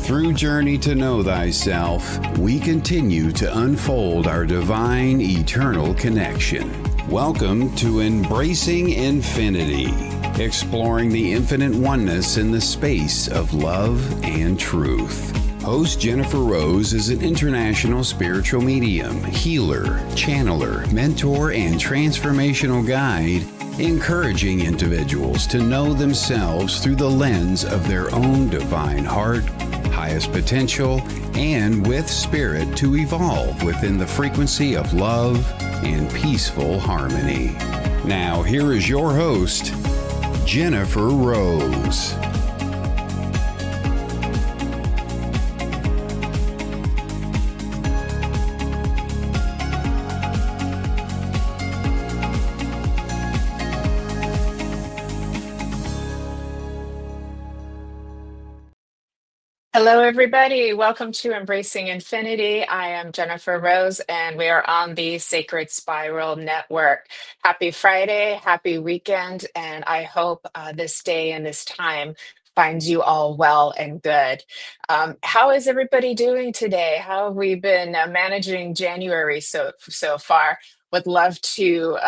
Through Journey to Know Thyself, we continue to unfold our divine eternal connection. Welcome to Embracing Infinity, exploring the infinite oneness in the space of love and truth. Host Jennifer Rose is an international spiritual medium, healer, channeler, mentor, and transformational guide, encouraging individuals to know themselves through the lens of their own divine heart, highest potential, and with spirit to evolve within the frequency of love and peaceful harmony. Now, here is your host, Jennifer Rose. Hello, everybody. Welcome to Embracing Infinity. I am Jennifer Rose, and we are on the Sacred Spiral Network. Happy Friday, happy weekend, and I hope this day and this time finds you all well and good. How is everybody doing today? How have we been managing January so far? Would love to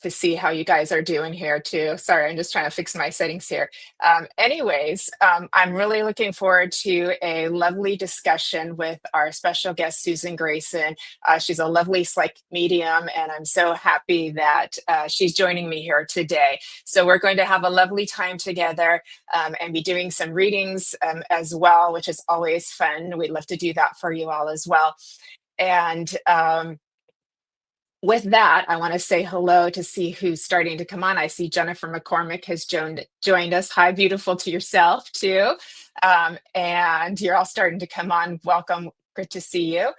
see how you guys are doing here too. Sorry, I'm just trying to fix my settings here. I'm really looking forward to a lovely discussion with our special guest, Susan Grayson. She's a lovely psychic medium, and I'm so happy that she's joining me here today. So we're going to have a lovely time together and be doing some readings as well, which is always fun. We'd love to do that for you all as well. And with that, I want to say hello to see who's starting to come on. I see Jennifer McCormick has joined us. Hi, beautiful to yourself too. And you're all starting to come on. Welcome. Good to see you.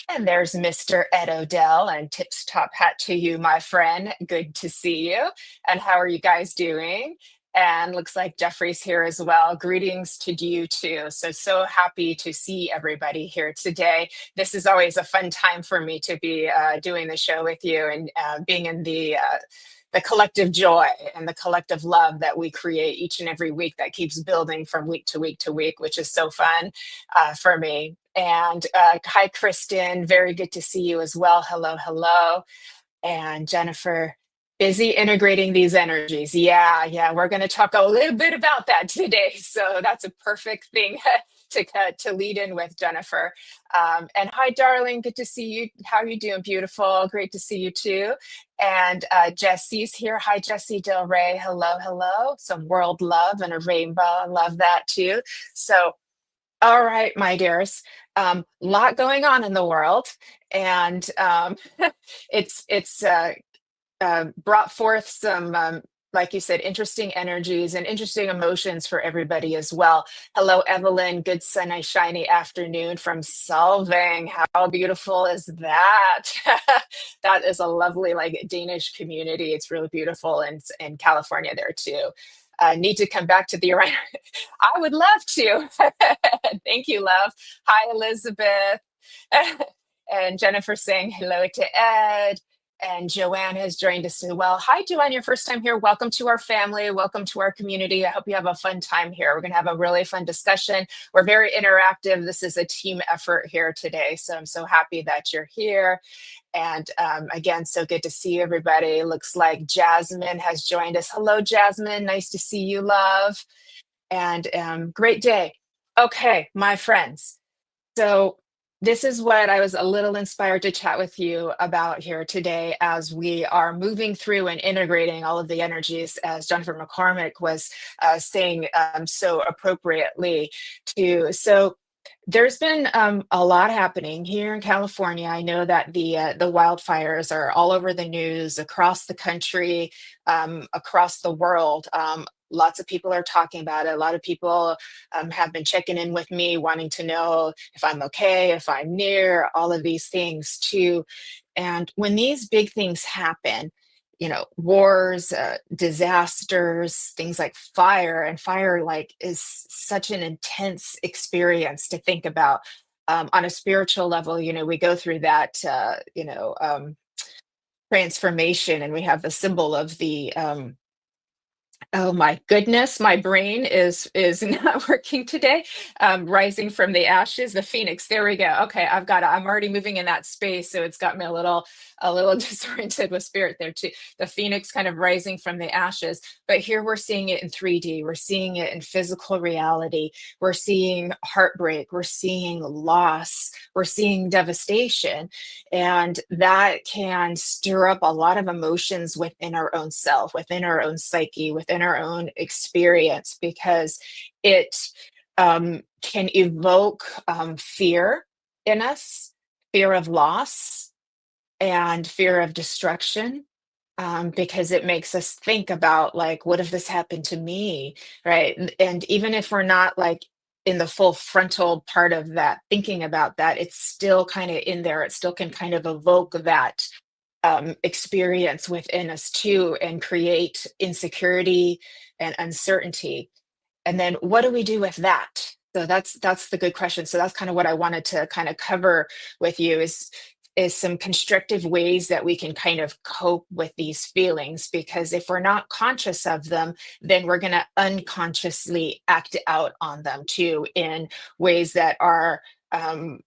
And there's Mr. Ed Odell, and tips top hat to you, my friend. Good to see you. And how are you guys doing? And looks like Jeffrey's here as well. Greetings to you too. So happy to see everybody here today. This is always a fun time for me to be doing the show with you and being in the collective joy and the collective love that we create each and every week that keeps building from week to week to week, which is so fun for me. And hi, Kristen. Very good to see you as well. Hello, hello. And Jennifer, busy integrating these energies. Yeah. We're going to talk a little bit about that today. So that's a perfect thing to lead in with, Jennifer. And hi, darling. Good to see you. How are you doing? Beautiful. Great to see you too. And Jesse's here. Hi, Jessie Del Rey. Hello, hello. Some world love and a rainbow. I love that too. So, all right, my dears. Lot going on in the world, and it's brought forth some, like you said, interesting energies and interesting emotions for everybody as well. Hello, Evelyn. Good sunny, shiny afternoon from Solvang. How beautiful is that? That is a lovely, like, Danish community. It's really beautiful, and in California there too. Need to come back to the arena. I would love to. Thank you, love. Hi, Elizabeth. And Jennifer saying hello to Ed. And Joanne has joined us as well. Hi, Joanne, your first time here. Welcome to our family. Welcome to our community. I hope you have a fun time here. We're going to have a really fun discussion. We're very interactive. This is a team effort here today. So I'm so happy that you're here. And again, so good to see everybody. Looks like Jasmine has joined us. Hello, Jasmine. Nice to see you, love. And great day. Okay, my friends. So this is what I was a little inspired to chat with you about here today as we are moving through and integrating all of the energies, as Jennifer McCormick was saying so appropriately too. So there's been a lot happening here in California. I know that the wildfires are all over the news, across the country, across the world. Lots of people are talking about it. A lot of people have been checking in with me, wanting to know if I'm okay, if I'm near, all of these things too. And when these big things happen, wars, disasters, things like fire, and fire like is such an intense experience to think about. On a spiritual level, we go through that, transformation, and we have the symbol of the Oh my goodness, my brain is not working today. Rising from the ashes, the phoenix. There we go. Okay, I'm already moving in that space, so it's got me a little disoriented with spirit there too. The phoenix kind of rising from the ashes. But here we're seeing it in 3D. We're seeing it in physical reality. We're seeing heartbreak. We're seeing loss. We're seeing devastation. And that can stir up a lot of emotions within our own self, within our own psyche, within our own experience, because it can evoke fear in us, fear of loss, and fear of destruction. Because it makes us think about, like, what if this happened to me, right? And even if we're not like in the full frontal part of that, thinking about that, it's still kind of in there. It still can kind of evoke that experience within us too, and create insecurity and uncertainty. And then what do we do with that? So that's the good question. So that's kind of what I wanted to kind of cover with you, is some constructive ways that we can kind of cope with these feelings, because if we're not conscious of them, then we're going to unconsciously act out on them too, in ways that are um,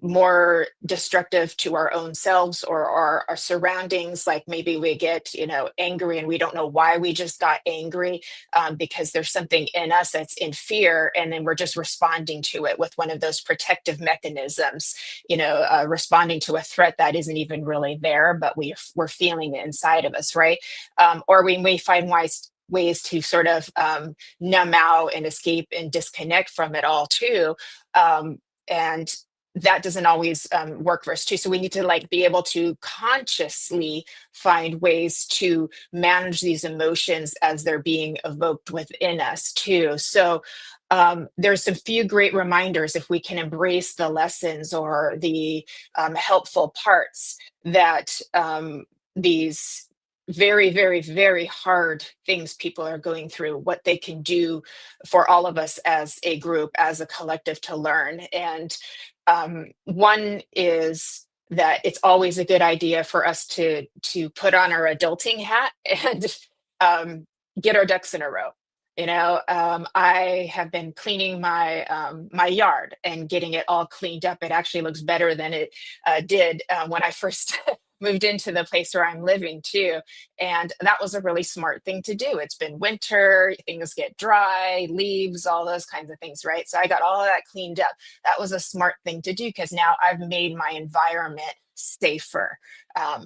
more destructive to our own selves or our surroundings. Like maybe we get, angry, and we don't know why we just got angry, because there's something in us that's in fear, and then we're just responding to it with one of those protective mechanisms, responding to a threat that isn't even really there, but we're feeling it inside of us, right? Or we may find ways to sort of numb out and escape and disconnect from it all too. And that doesn't always work for us too. So we need to like be able to consciously find ways to manage these emotions as they're being evoked within us too. So there's some few great reminders, if we can embrace the lessons or the helpful parts that these very, very, very hard things people are going through, what they can do for all of us as a group, as a collective, to learn. And one is that it's always a good idea for us to put on our adulting hat and get our ducks in a row. I have been cleaning my yard and getting it all cleaned up. It actually looks better than it did when I first moved into the place where I'm living too. And that was a really smart thing to do. It's been winter, things get dry, leaves, all those kinds of things, right? So I got all of that cleaned up. That was a smart thing to do, because now I've made my environment safer.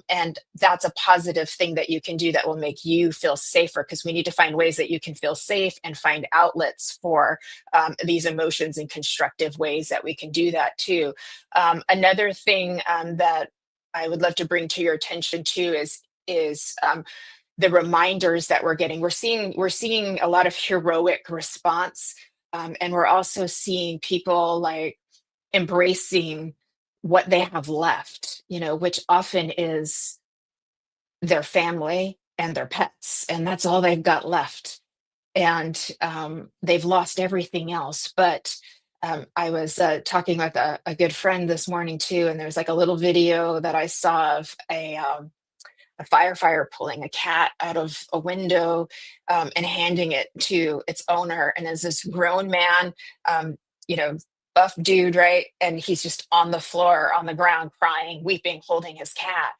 And that's a positive thing that you can do that will make you feel safer, because we need to find ways that you can feel safe and find outlets for these emotions in constructive ways that we can do that too. Another thing that I would love to bring to your attention too is the reminders that we're getting. We're seeing a lot of heroic response, and we're also seeing people like embracing what they have left, which often is their family and their pets, and that's all they've got left. And they've lost everything else. But I was talking with a good friend this morning too, and there's like a little video that I saw of a firefighter pulling a cat out of a window, and handing it to its owner. And there's this grown man, um, you know, buff dude, right? And he's just on the floor, on the ground, crying, weeping, holding his cat.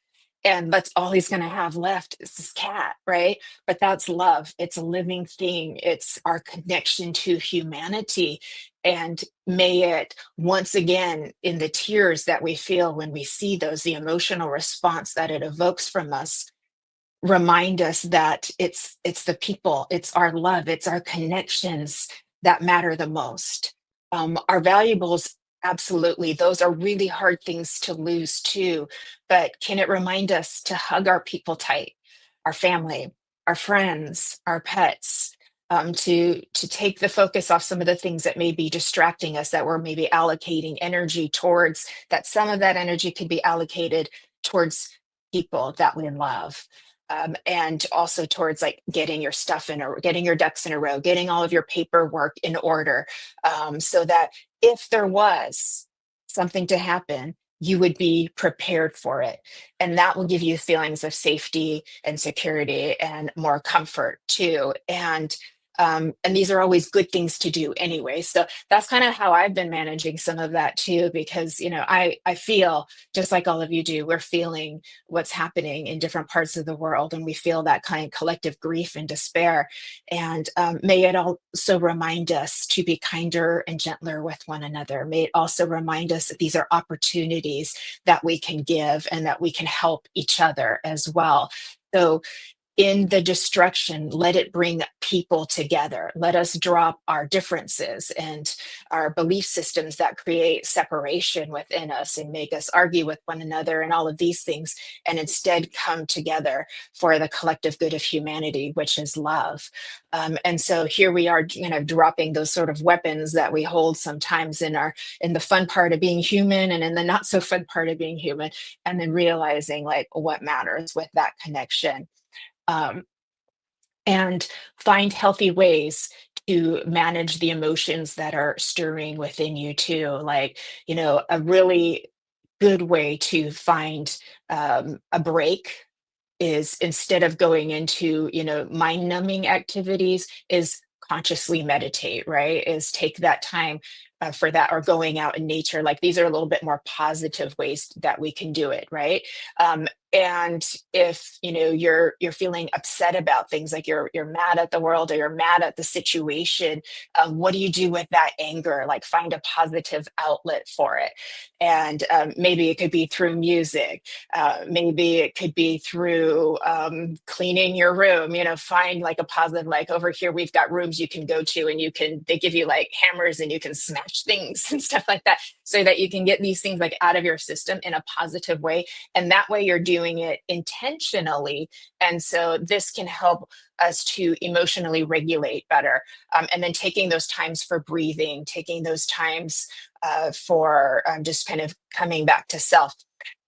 And that's all he's going to have left is this cat, right? But that's love. It's a living thing. It's our connection to humanity. And may it once again, in the tears that we feel when we see those, the emotional response that it evokes from us, remind us that it's the people, it's our love, it's our connections that matter the most. Our valuables, absolutely, those are really hard things to lose too. But can it remind us to hug our people tight, our family, our friends, our pets, to take the focus off some of the things that may be distracting us, that we're maybe allocating energy towards, that some of that energy could be allocated towards people that we love. And also towards like getting your stuff in or getting your ducks in a row, getting all of your paperwork in order, so that if there was something to happen, you would be prepared for it. And that will give you feelings of safety and security and more comfort too. And these are always good things to do anyway. So that's kind of how I've been managing some of that too, because, I feel just like all of you do, we're feeling what's happening in different parts of the world. And we feel that kind of collective grief and despair. And may it also remind us to be kinder and gentler with one another. May it also remind us that these are opportunities that we can give and that we can help each other as well. So in the destruction, let it bring people together. Let us drop our differences and our belief systems that create separation within us and make us argue with one another and all of these things, and instead come together for the collective good of humanity, which is love. And so here we are, dropping those sort of weapons that we hold sometimes in the fun part of being human and in the not so fun part of being human, and then realizing like what matters with that connection. um, and find healthy ways to manage the emotions that are stirring within you too. Like, a really good way to find a break is, instead of going into mind numbing activities, is consciously meditate, right? Is take that time for that, or going out in nature. Like, these are a little bit more positive ways that we can do it, right? And if you're feeling upset about things, like you're mad at the world or you're mad at the situation, what do you do with that anger? Like, find a positive outlet for it. And maybe it could be through music. Maybe it could be through cleaning your room. Find like a positive, like, over here we've got rooms you can go to, and they give you like hammers and you can smash things and stuff like that, so that you can get these things like out of your system in a positive way. And that way you're doing it intentionally. And so this can help us to emotionally regulate better. And then taking those times for breathing, taking those times for just kind of coming back to self.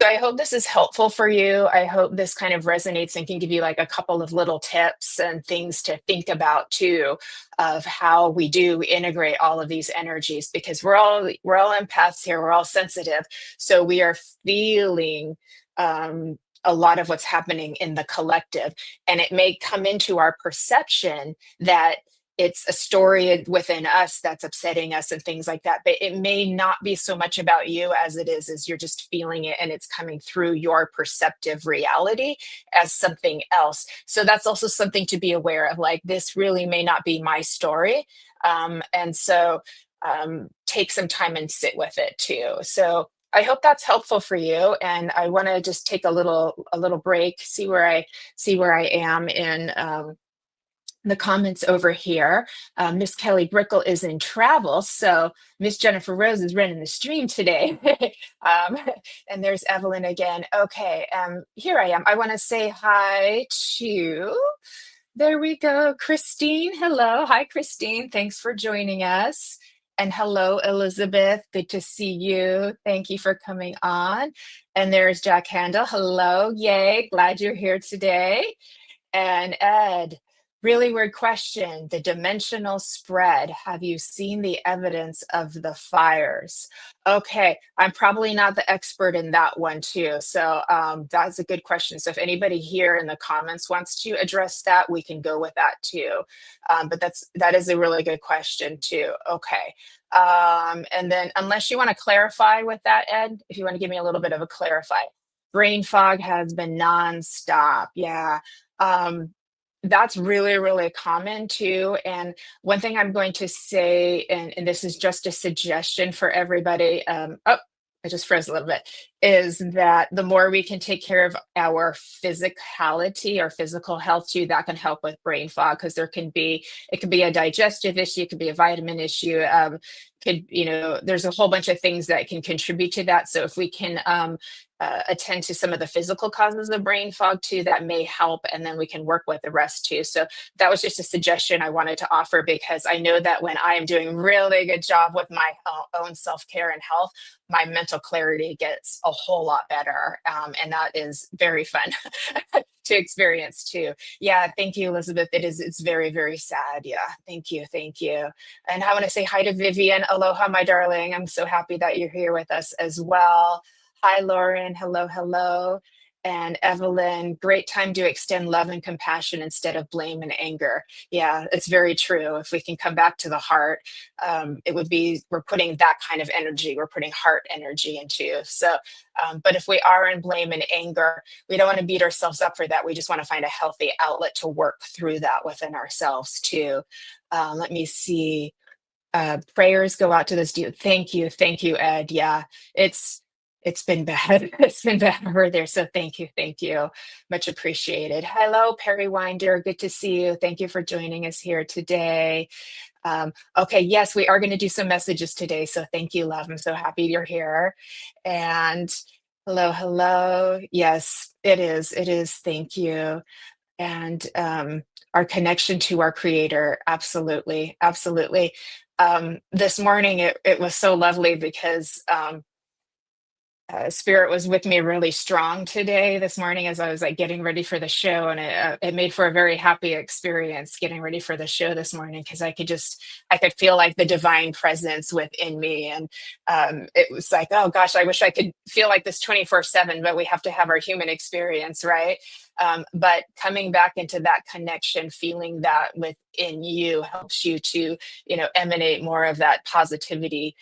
So I hope this is helpful for you. I hope this kind of resonates and can give you like a couple of little tips and things to think about too, of how we do integrate all of these energies, because we're all empaths here. We're all sensitive. So we are feeling a lot of what's happening in the collective. And it may come into our perception that it's a story within us that's upsetting us and things like that. But it may not be so much about you as it is you're just feeling it, and it's coming through your perceptive reality as something else. So that's also something to be aware of. Like, this really may not be my story. And so take some time and sit with it too. So I hope that's helpful for you. And I want to just take a little break, see where I am in the comments over here. Miss Kelly Brickle is in travel, so Miss Jennifer Rose is running the stream today. um, and there's Evelyn again. Okay, here I am. I want to say hi to, there we go, Christine. Hello. Hi, Christine. Thanks for joining us. And hello, Elizabeth. Good to see you. Thank you for coming on. And there's Jack Handel. Hello. Yay. Glad you're here today. And Ed, really weird question. The dimensional spread. Have you seen the evidence of the fires? Okay, I'm probably not the expert in that one too. So that's a good question. So if anybody here in the comments wants to address that, we can go with that too. But that is a really good question too. Okay. And then, unless you want to clarify with that, Ed, if you want to give me a little bit of a clarify. Brain fog has been nonstop. Yeah. That's really, really common too. And one thing I'm going to say, and this is just a suggestion for everybody. Oh, I just froze a little bit. Is that the more we can take care of our physicality or physical health too, that can help with brain fog, because it can be a digestive issue, it could be a vitamin issue. There's a whole bunch of things that can contribute to that. So if we can attend to some of the physical causes of brain fog too, that may help, and then we can work with the rest too. So that was just a suggestion I wanted to offer, because I know that when I am doing really good job with my own self-care and health, my mental clarity gets a whole lot better, and that is very fun to experience too. Yeah, thank you, Elizabeth. It's very, very sad. Yeah, thank you. And I want to say hi to Vivian. Aloha, my darling. I'm so happy that you're here with us as well. Hi, Lauren. Hello, hello. And Evelyn, great time to extend love and compassion instead of blame and anger. Yeah, it's very true. If we can come back to the heart, it would be we're putting that kind of energy, we're putting heart energy into. So, but if we are in blame and anger, we don't want to beat ourselves up for that. We just want to find a healthy outlet to work through that within ourselves too. Let me see. Prayers go out to this dude. Thank you, Ed. Yeah, it's it's been bad. It's been bad over there. So thank you, much appreciated. Hello, Perry Winder. Good to see you. Thank you for joining us here today. Okay, yes, we are going to do some messages today. So thank you, love. I'm so happy you're here. And hello, hello. Yes, it is. It is. Thank you. And our connection to our creator, absolutely, absolutely. This morning it was so lovely because spirit was with me really strong today this morning as I was like getting ready for the show, and it made for a very happy experience getting ready for the show this morning because I could feel like the divine presence within me, and it was like, oh gosh, I wish I could feel like this 24/7, but we have to have our human experience, right? But coming back into that connection, feeling that within you helps you to, emanate more of that positivity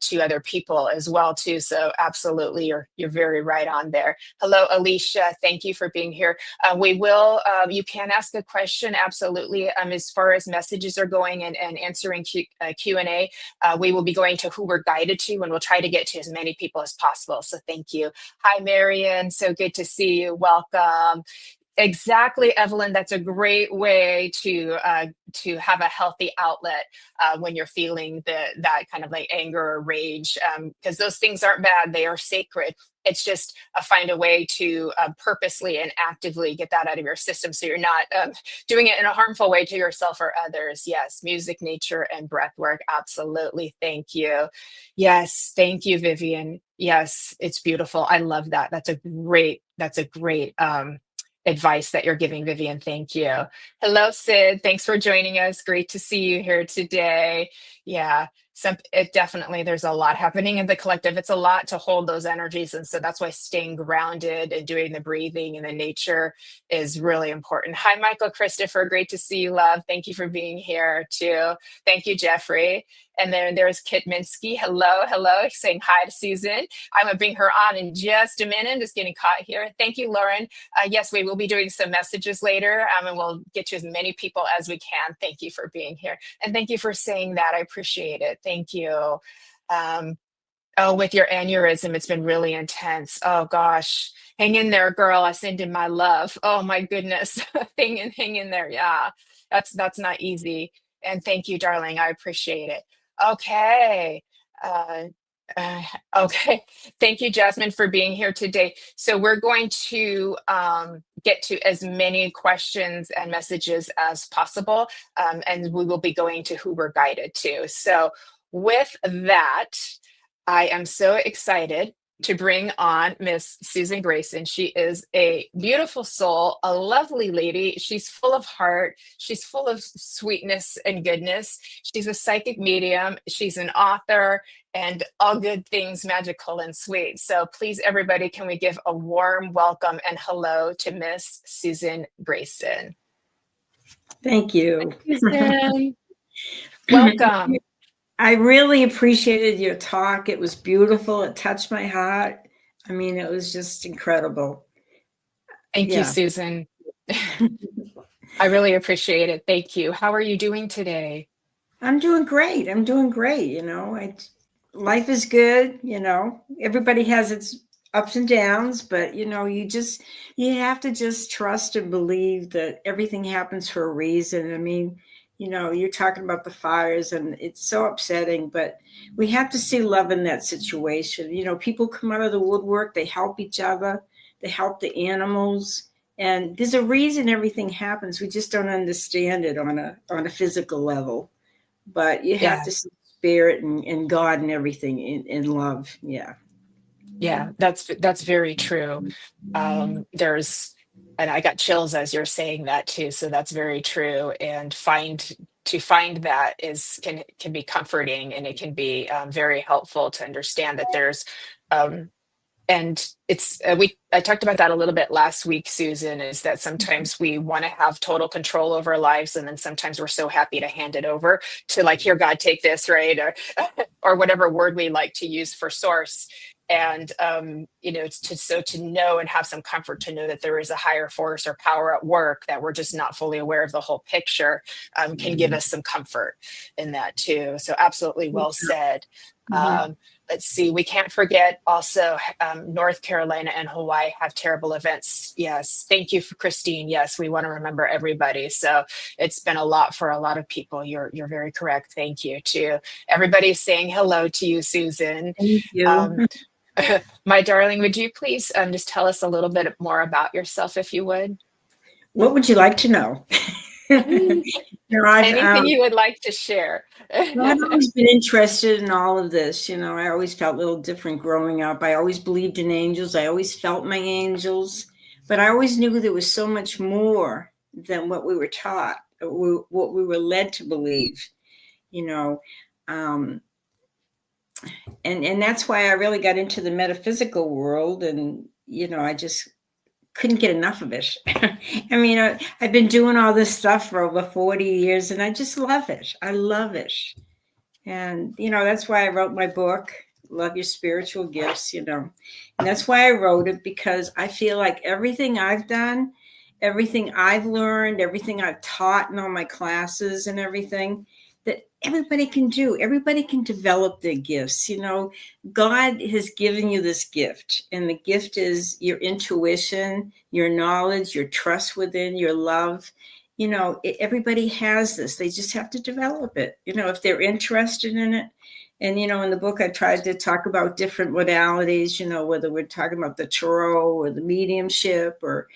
to other people as well too. So absolutely, you're very right on there. Hello, Alicia. Thank you for being here. We will. You can ask a question. Absolutely. As far as messages are going and answering Q&A, we will be going to who we're guided to, and we'll try to get to as many people as possible. So thank you. Hi, Marion. So good to see you. Welcome. Exactly, Evelyn. That's a great way to have a healthy outlet when you're feeling that kind of like anger or rage, because those things aren't bad; they are sacred. It's just find a way to purposely and actively get that out of your system, so you're not doing it in a harmful way to yourself or others. Yes, music, nature, and breath work. Absolutely. Thank you. Yes, thank you, Vivian. Yes, it's beautiful. I love that. That's a great advice that you're giving, Vivian. Thank you. Hello, Sid. Thanks for joining us. Great to see you here today. Yeah, it definitely, there's a lot happening in the collective. It's a lot to hold those energies. And so that's why staying grounded and doing the breathing and the nature is really important. Hi, Michael Christopher. Great to see you, love. Thank you for being here too. Thank you, Jeffrey. And then there's Kit Minsky. Hello, hello, saying hi to Susan. I'm going to bring her on in just a minute. Just getting caught here. Thank you, Lauren. Yes, we will be doing some messages later, and we'll get to as many people as we can. Thank you for being here. And thank you for saying that. I appreciate it. Thank you. Um, oh, with your aneurysm, it's been really intense. Oh, gosh. Hang in there, girl. I send in my love. Oh, my goodness. Hang in there. Yeah, that's not easy. And thank you, darling. I appreciate it. Okay. Uh, uh, okay. Thank you, Jasmine, for being here today. So we're going to get to as many questions and messages as possible, and we will be going to who we're guided to. So with that, I am so excited to bring on Miss Susan Grayson. She is a beautiful soul, a lovely lady. She's full of heart. She's full of sweetness and goodness. She's a psychic medium. She's an author and all good things magical and sweet. So please, everybody, can we give a warm welcome and hello to Miss Susan Grayson. Thank you. Susan, welcome. I really appreciated your talk. It was beautiful. It touched my heart. I mean, it was just incredible. Thank you, Susan. I really appreciate it. Thank you. How are you doing today? I'm doing great. Life is good. Everybody has its ups and downs, but you have to just trust and believe that everything happens for a reason. I mean, you're talking about the fires and it's so upsetting, but we have to see love in that situation. People come out of the woodwork, they help each other, they help the animals. And there's a reason everything happens. We just don't understand it on a physical level. But you have to see spirit and God and everything in love. Yeah. Yeah, that's very true. And I got chills as you're saying that too. So that's very true. And to find that can be comforting, and it can be very helpful to understand that there's and it's I talked about that a little bit last week, Susan, is that sometimes we want to have total control over our lives, and then sometimes we're so happy to hand it over to, like, here, God, take this, right? Or whatever word we like to use for source. And it's to know and have some comfort to know that there is a higher force or power at work, that we're just not fully aware of the whole picture, can give us some comfort in that too. So absolutely well said. Mhm. Let's see, we can't forget also, North Carolina and Hawaii have terrible events. Yes, thank you for Christine. Yes, we want to remember everybody. So it's been a lot for a lot of people. You're very correct. Thank you too. Everybody's saying hello to you, Susan. Thank you. Um, my darling, would you please just tell us a little bit more about yourself, if you would? What would you like to know? I've Anything you would like to share? I've always been interested in all of this. I always felt a little different growing up. I always believed in angels. I always felt my angels, but I always knew there was so much more than what we were taught, what we were led to believe. Um, and that's why I really got into the metaphysical world, and I just couldn't get enough of it. I mean, I've been doing all this stuff for over 40 years, and I just love it. I love it. And, that's why I wrote my book, Love Your Spiritual Gifts, And that's why I wrote it, because I feel like everything I've done, everything I've learned, everything I've taught in all my classes and everything, that everybody can do. Everybody can develop their gifts. God has given you this gift, and the gift is your intuition, your knowledge, your trust within, your love. Everybody has this. They just have to develop it, if they're interested in it. And, in the book, I tried to talk about different modalities, whether we're talking about the tarot or the mediumship or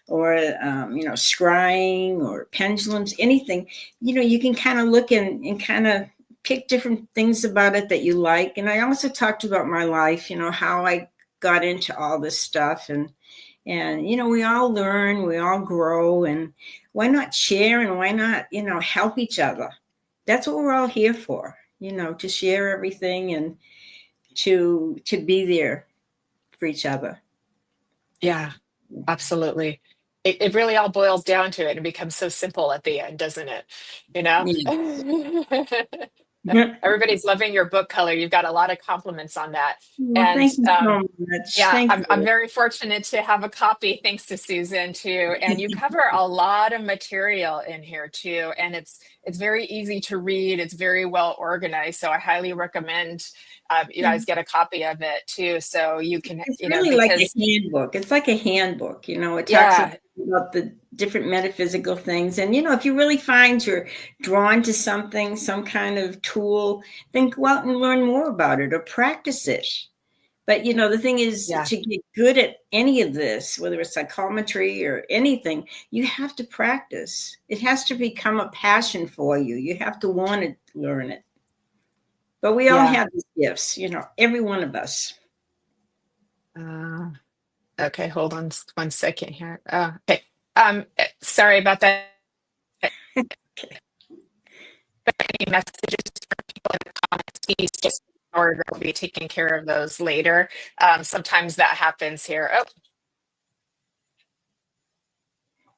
scrying or pendulums, anything, you can kind of look and kind of pick different things about it that you like. And I also talked about my life, how I got into all this stuff. And we all learn, we all grow, and why not share, and why not, help each other? That's what we're all here for, to share everything and to be there for each other. Yeah, absolutely. It really all boils down to it and becomes so simple at the end, doesn't it? Yeah. Everybody's loving your book color. You've got a lot of compliments on that. Well, And thank you so much. yeah, Thank I'm you. very fortunate to have a copy, thanks to Susan too. And you cover a lot of material in here too. And it's very easy to read. It's very well organized. So I highly recommend you guys get a copy of it too. So you can, It's really like a handbook. It's like a handbook, it talks about the different metaphysical things. And, if you really find you're drawn to something, some kind of tool, then go out and learn more about it or practice it. But, the thing is, to get good at any of this, whether it's psychometry or anything, you have to practice. It has to become a passion for you. You have to want to learn it. But we all have these gifts, every one of us. Okay, hold on 1 second here. Okay. Sorry about that. Any messages for people in the comments, please just or we'll be taking care of those later. Sometimes that happens here. Oh,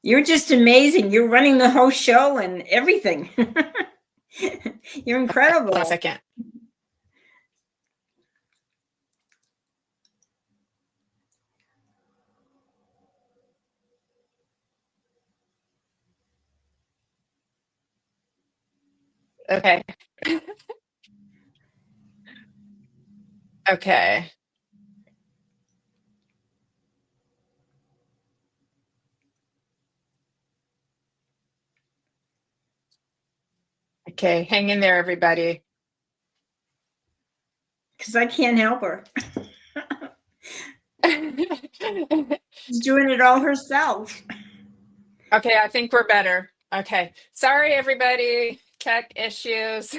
you're just amazing. You're running the whole show and everything. You're incredible. 1 second. Okay. Okay. Okay, hang in there, everybody. Because I can't help her. She's doing it all herself. Okay, I think we're better. Okay. Sorry, everybody. Tech issues.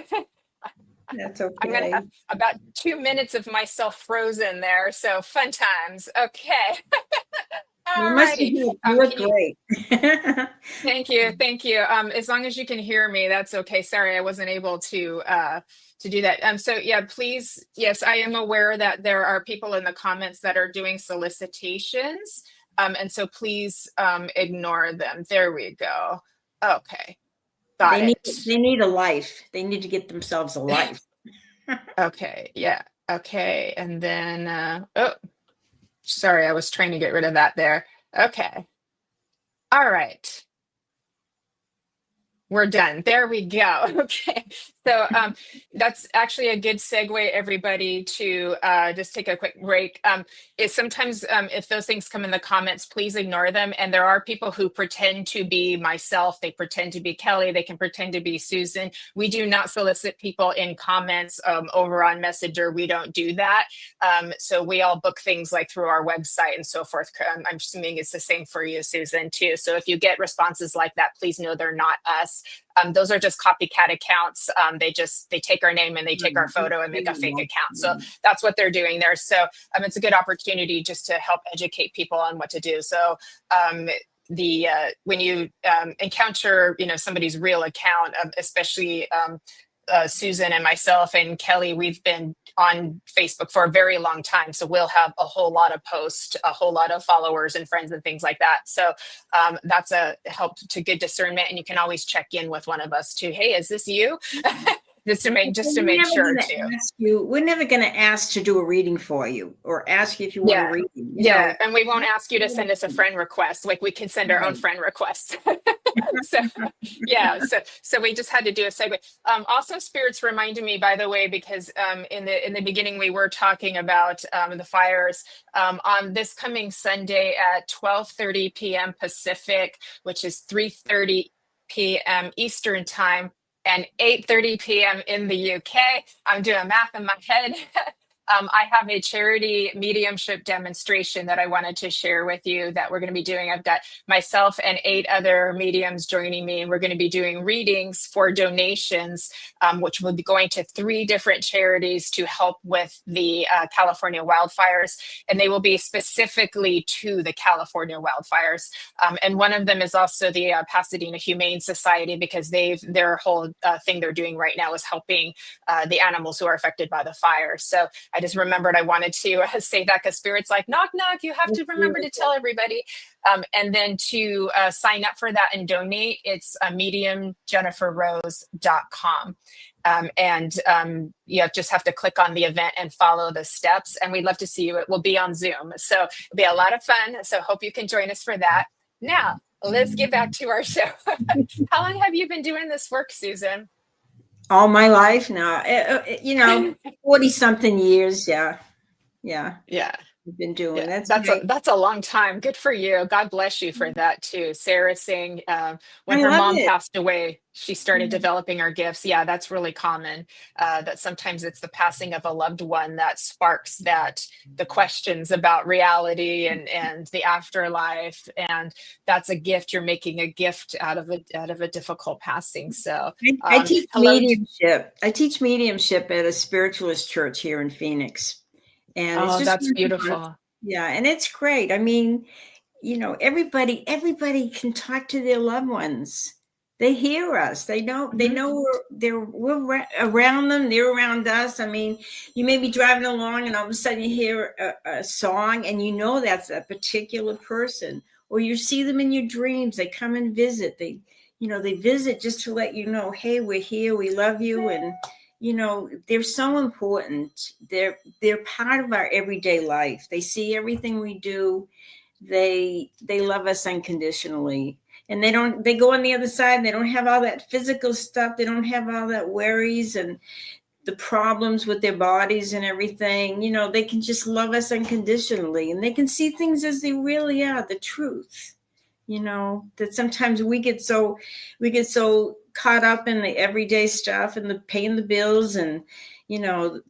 That's okay. I'm going to have about 2 minutes of myself frozen there. So fun times. Okay. You must be righty. good. You look Can you? great. Thank you, thank you. As long as you can hear me, that's okay. Sorry, I wasn't able to do that. So yeah, please, yes, I am aware that there are people in the comments that are doing solicitations. And so please ignore them. There we go. Okay, got They need it. they need a life. They need to get themselves a life. Okay, yeah, okay. And then oh, sorry, I was trying to get rid of that there. Okay. All right. We're done. There we go. Okay. So that's actually a good segue, everybody, to just take a quick break. Is sometimes if those things come in the comments, please ignore them. And there are people who pretend to be myself. They pretend to be Kelly. They can pretend to be Susan. We do not solicit people in comments over on Messenger. We don't do that. So we all book things like through our website and so forth. I'm assuming it's the same for you, Susan, too. So if you get responses like that, please know they're not us. Those are just copycat accounts. They take our name and they take our photo and make a fake account. So that's what they're doing there. So it's a good opportunity just to help educate people on what to do. So when you encounter somebody's real account, especially Susan and myself and Kelly, we've been on Facebook for a very long time. So we'll have a whole lot of posts, a whole lot of followers and friends and things like that. So that's a help to good discernment. And you can always check in with one of us too. Hey, is this you? just to make sure too. We're never going to ask to do a reading for you or ask you if you want a reading. Yeah. And we won't ask you to send us a friend request. Like we can send our own friend requests. So yeah, so we just had to do a segue. Also, spirits reminded me, by the way, because in the beginning we were talking about the fires on this coming Sunday at 12:30 p.m. Pacific, which is 3:30 p.m. Eastern time, and 8:30 p.m. in the UK. I'm doing math in my head. I have a charity mediumship demonstration that I wanted to share with you that we're going to be doing. I've got myself and 8 other mediums joining me, and we're going to be doing readings for donations, which will be going to 3 different charities to help with the California wildfires. And they will be specifically to the California wildfires. And one of them is also the Pasadena Humane Society, because their whole thing they're doing right now is helping the animals who are affected by the fire. So I just remembered I wanted to say that, because Spirit's like, knock, knock, you have to remember to tell everybody. And then to sign up for that and donate, it's mediumjenniferrose.com. And you just have to click on the event and follow the steps. And we'd love to see you. It will be on Zoom. So it'll be a lot of fun. So hope you can join us for that. Now, let's get back to our show. How long have you been doing this work, Susan? All my life now, 40 something years. Yeah. We've been doing that's a long time. Good for you. God bless you for that too. Sarah saying when her mom passed away, she started developing her gifts. Yeah, that's really common. That sometimes it's the passing of a loved one that sparks the questions about reality and the afterlife. And that's a gift. You're making a gift out of a difficult passing. So I teach mediumship. I teach mediumship at a spiritualist church here in Phoenix. And it's just that's beautiful. Yeah, and it's great. I mean, everybody can talk to their loved ones. They hear us. They know we're around them. They're around us. I mean, you may be driving along and all of a sudden you hear a song and that's a particular person, or you see them in your dreams. They come and visit. They visit just to let you know, hey, we're here. We love you. And they're so important. They're part of our everyday life. They see everything we do. They love us unconditionally. And they go on the other side. They don't have all that physical stuff. They don't have all that worries and the problems with their bodies and everything. They can just love us unconditionally, and they can see things as they really are, the truth. That sometimes we get so caught up in the everyday stuff and the paying the bills and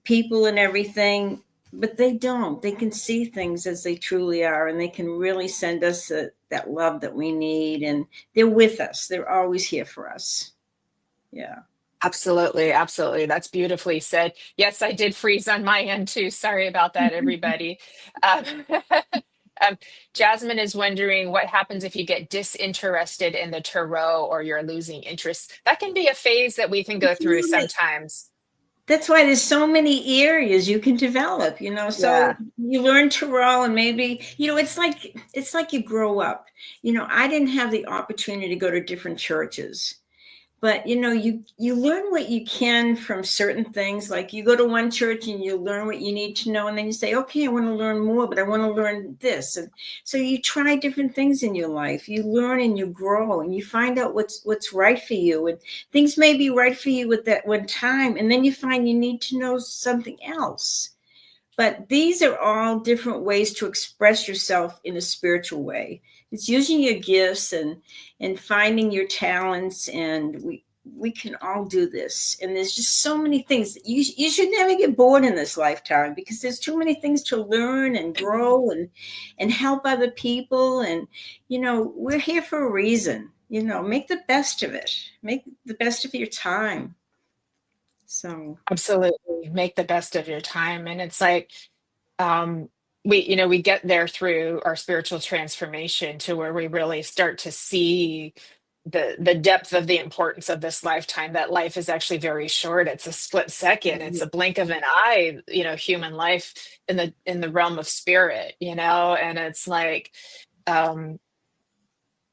people and everything, but they don't. They can see things as they truly are, and they can really send us that love that we need, and they're with us. They're always here for us. Yeah, absolutely. That's beautifully said. Yes, I did freeze on my end too. Sorry about that, everybody. Jasmine is wondering what happens if you get disinterested in the tarot or you're losing interest. That can be a phase that we can go through sometimes. That's why there's so many areas you can develop, so you learn tarot, and maybe, it's like you grow up. I didn't have the opportunity to go to different churches, but you learn what you can from certain things. Like you go to one church and you learn what you need to know, and then you say, okay, I want to learn more, but I want to learn this. And so you try different things in your life. You learn and you grow, and you find out what's right for you. And things may be right for you at that one time, and then you find you need to know something else. But these are all different ways to express yourself in a spiritual way. It's using your gifts and finding your talents, and we can all do this. And there's just so many things. You should never get bored in this lifetime, because there's too many things to learn and grow and help other people. And we're here for a reason. Make the best of it. Make the best of your time. So Absolutely, make the best of your time. And it's like, we get there through our spiritual transformation to where we really start to see the depth of the importance of this lifetime, that life is actually very short. It's a split second. It's a blink of an eye, human life in the realm of spirit, and it's like,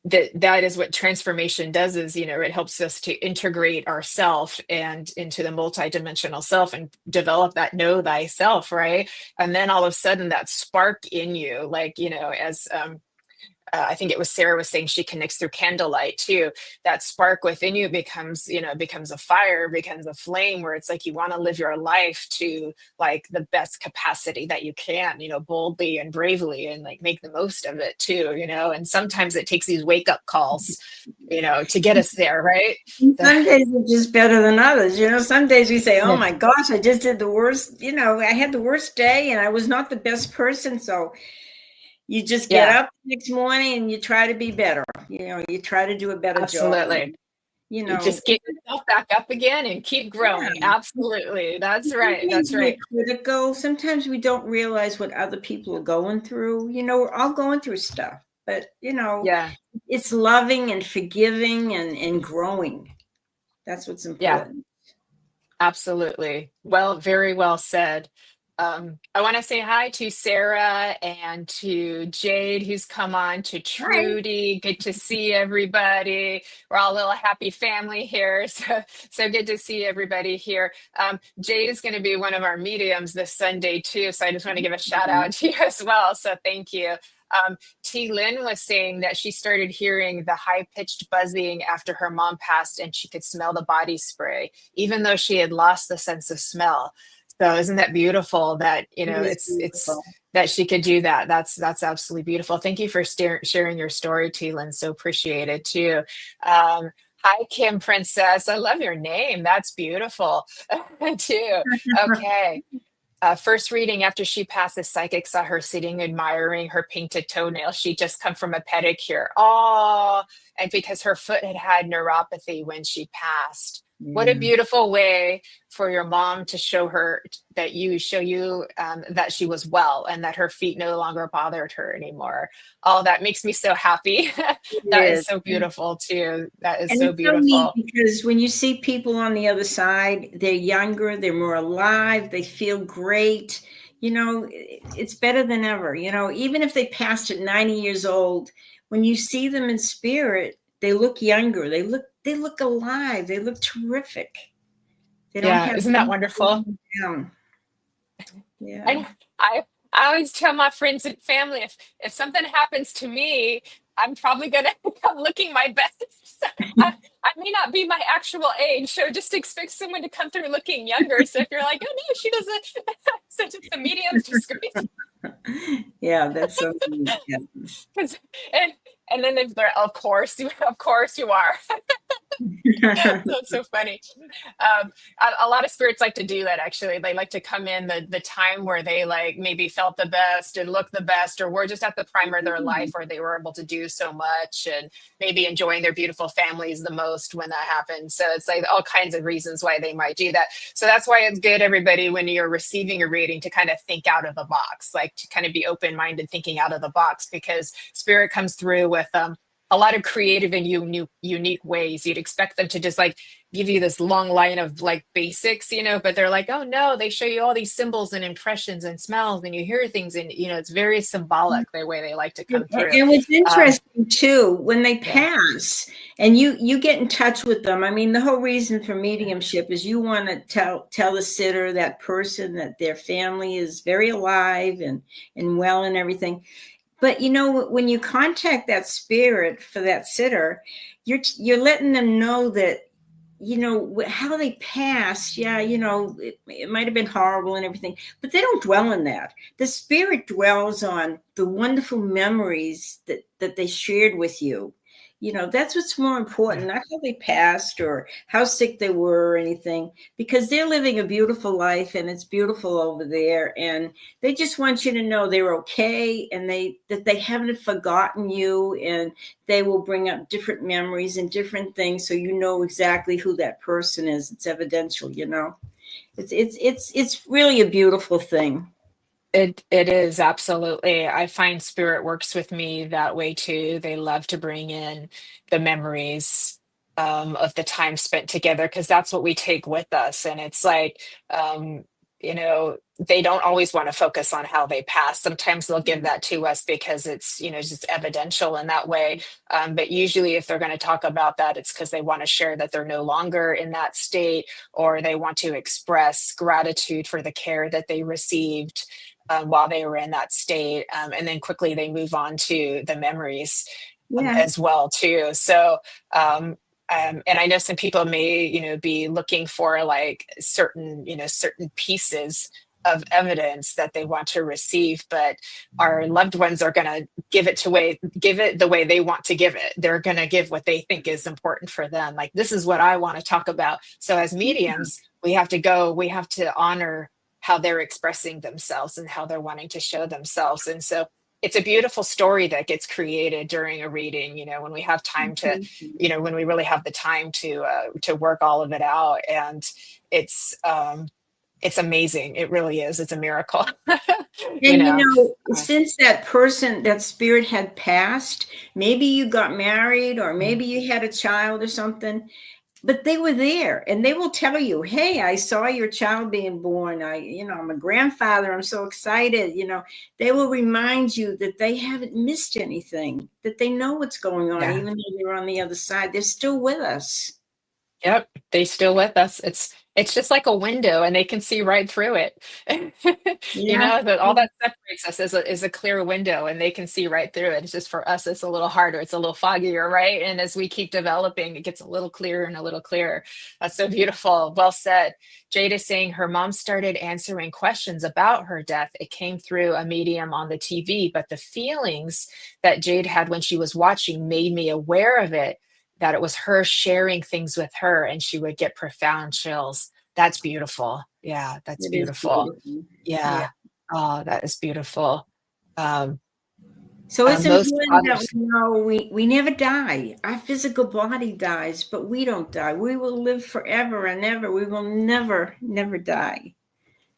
that is what transformation does, is it helps us to integrate ourself and into the multidimensional self and develop that know thyself, right? And then all of a sudden that spark in you, like as I think it was Sarah was saying, she connects through candlelight too. That spark within you becomes a fire, becomes a flame, where it's like you want to live your life to like the best capacity that you can, boldly and bravely, and like make the most of it too, and sometimes it takes these wake up calls, to get us there, right? Some days are just better than others. Some days we say, oh my gosh, I just did the worst, I had the worst day and I was not the best person. So you just get up the next morning and you try to be better. You try to do a better job. Absolutely. You just get yourself back up again and keep growing. Yeah. Absolutely. That's right. That's right. Critical. Sometimes we don't realize what other people are going through. We're all going through stuff, but it's loving and forgiving and growing. That's what's important. Yeah. Absolutely. Well, very well said. I want to say hi to Sarah and to Jade, who's come on, to Trudy. Hi. Good to see everybody. We're all a little happy family here. So good to see everybody here. Jade is going to be one of our mediums this Sunday too. So I just want to give a shout out to you as well. So thank you. T. Lynn was saying that she started hearing the high-pitched buzzing after her mom passed, and she could smell the body spray, even though she had lost the sense of smell. So isn't that beautiful that, it's that she could do that? That's absolutely beautiful. Thank you for sharing your story, T. Lynn. So appreciate it too. Hi, Kim Princess. I love your name. That's beautiful too. Okay. First reading after she passed, the psychic saw her sitting admiring her painted toenails. She'd just come from a pedicure. Oh, and because her foot had neuropathy when she passed. What a beautiful way for your mom to show you that she was well and that her feet no longer bothered her anymore. Oh, that makes me so happy. That is so beautiful too. That is so beautiful. So neat, because when you see people on the other side, they're younger, they're more alive, they feel great. It's better than ever. Even if they passed at 90 years old, when you see them in spirit, they look younger. They look alive. They look terrific. They don't isn't that wonderful? Yeah. I always tell my friends and family, if something happens to me, I'm probably gonna come looking my best. So I may not be my actual age, so just expect someone to come through looking younger. So if you're like, oh no, she doesn't, so just the medium's description. Yeah, that's so neat. Yeah. And then they're, of course you are. That's so funny. A lot of spirits like to do that. Actually, they like to come in the time where they like maybe felt the best and look the best, or were just at the prime of their life where they were able to do so much and maybe enjoying their beautiful families the most when that happens. So it's like all kinds of reasons why they might do that. So that's why it's good, everybody, when you're receiving a reading, to kind of think out of the box, like to kind of be open minded, thinking out of the box, because spirit comes through with a lot of creative and unique ways. You'd expect them to just like give you this long line of like basics, but they're like, oh no, they show you all these symbols and impressions and smells, and you hear things, and it's very symbolic the way they like to come through. And what's interesting too, when they Yeah. pass and you get in touch with them, I mean, the whole reason for mediumship is you want to tell the sitter, that person, that their family is very alive and well and everything. But when you contact that spirit for that sitter, you're letting them know that how they passed. Yeah, it might have been horrible and everything, but they don't dwell on that. The spirit dwells on the wonderful memories that they shared with you. That's what's more important, not how they passed or how sick they were or anything, because they're living a beautiful life and it's beautiful over there. And they just want you to know they're okay, and that they haven't forgotten you, and they will bring up different memories and different things. So you know exactly who that person is. It's evidential, it's really a beautiful thing. It is, absolutely. I find spirit works with me that way too. They love to bring in the memories of the time spent together, because that's what we take with us. And it's like, they don't always want to focus on how they pass. Sometimes they'll give that to us because it's, just evidential in that way. But usually if they're going to talk about that, it's because they want to share that they're no longer in that state, or they want to express gratitude for the care that they received while they were in that state. And then quickly they move on to the memories as well too. So, and I know some people may, be looking for like certain pieces of evidence that they want to receive, but our loved ones are going to give it the way they want to give it. They're going to give what they think is important for them. Like, this is what I want to talk about. So as mediums, we have to honor how they're expressing themselves and how they're wanting to show themselves. And so it's a beautiful story that gets created during a reading, when we have time to, when we really have the time to work all of it out. And it's amazing. It really is. It's a miracle. And since that spirit had passed, maybe you got married, or maybe you had a child or something, but they were there, and they will tell you, hey, I saw your child being born. I'm a grandfather. I'm so excited. They will remind you that they haven't missed anything, that they know what's going on, even though they're on the other side. They're still with us. Yep, they still with us. It's just like a window, and they can see right through it. That all that separates us is a clear window, and they can see right through it. It's just, for us, it's a little harder. It's a little foggier, right? And as we keep developing, it gets a little clearer and a little clearer. That's so beautiful. Well said. Jade is saying her mom started answering questions about her death. It came through a medium on the TV, but the feelings that Jade had when she was watching made me aware of it, that it was her sharing things with her, and she would get profound chills. That's beautiful. Yeah, that's beautiful. Yeah. Oh, that is beautiful. So it's important that we know we never die. Our physical body dies, but we don't die. We will live forever and ever. We will never die.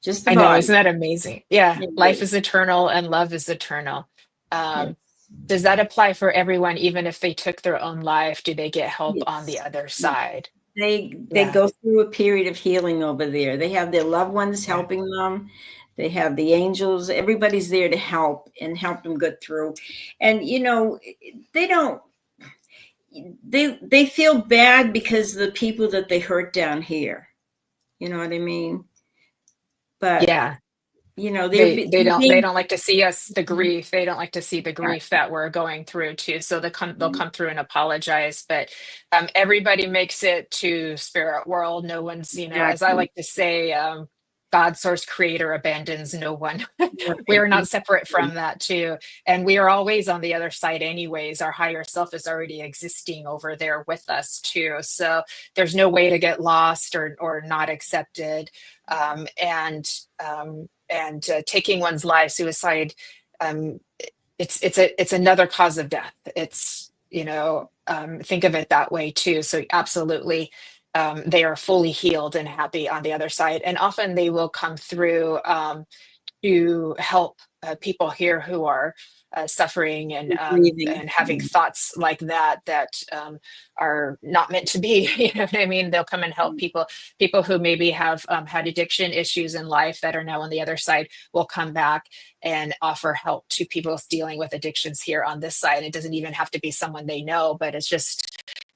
Just the I body. know, isn't that amazing? Yeah, life is eternal and love is eternal. Does that apply for everyone, even if they took their own life? Do they get help on the other side? They go through a period of healing over there. They have their loved ones helping them. They have the angels. Everybody's there to help them get through. And they feel bad because of the people that they hurt down here. You know what I mean? But they don't like to see us, the grief. They don't like to see the grief that we're going through too. So they'll come through and apologize. But everybody makes it to spirit world. No one's, as I like to say, God, source, creator abandons no one. We Right. are not separate from that too. And we are always on the other side anyways. Our higher self is already existing over there with us too. So there's no way to get lost or not accepted. Taking one's life, suicide, um, it's another cause of death. It's, think of it that way too. So absolutely, they are fully healed and happy on the other side. And often they will come through to help people here who are suffering Grieving. and having thoughts like that are not meant to be. You know what I mean? They'll come and help people who maybe have had addiction issues in life that are now on the other side will come back and offer help to people dealing with addictions here on this side. It doesn't even have to be someone they know, but it's just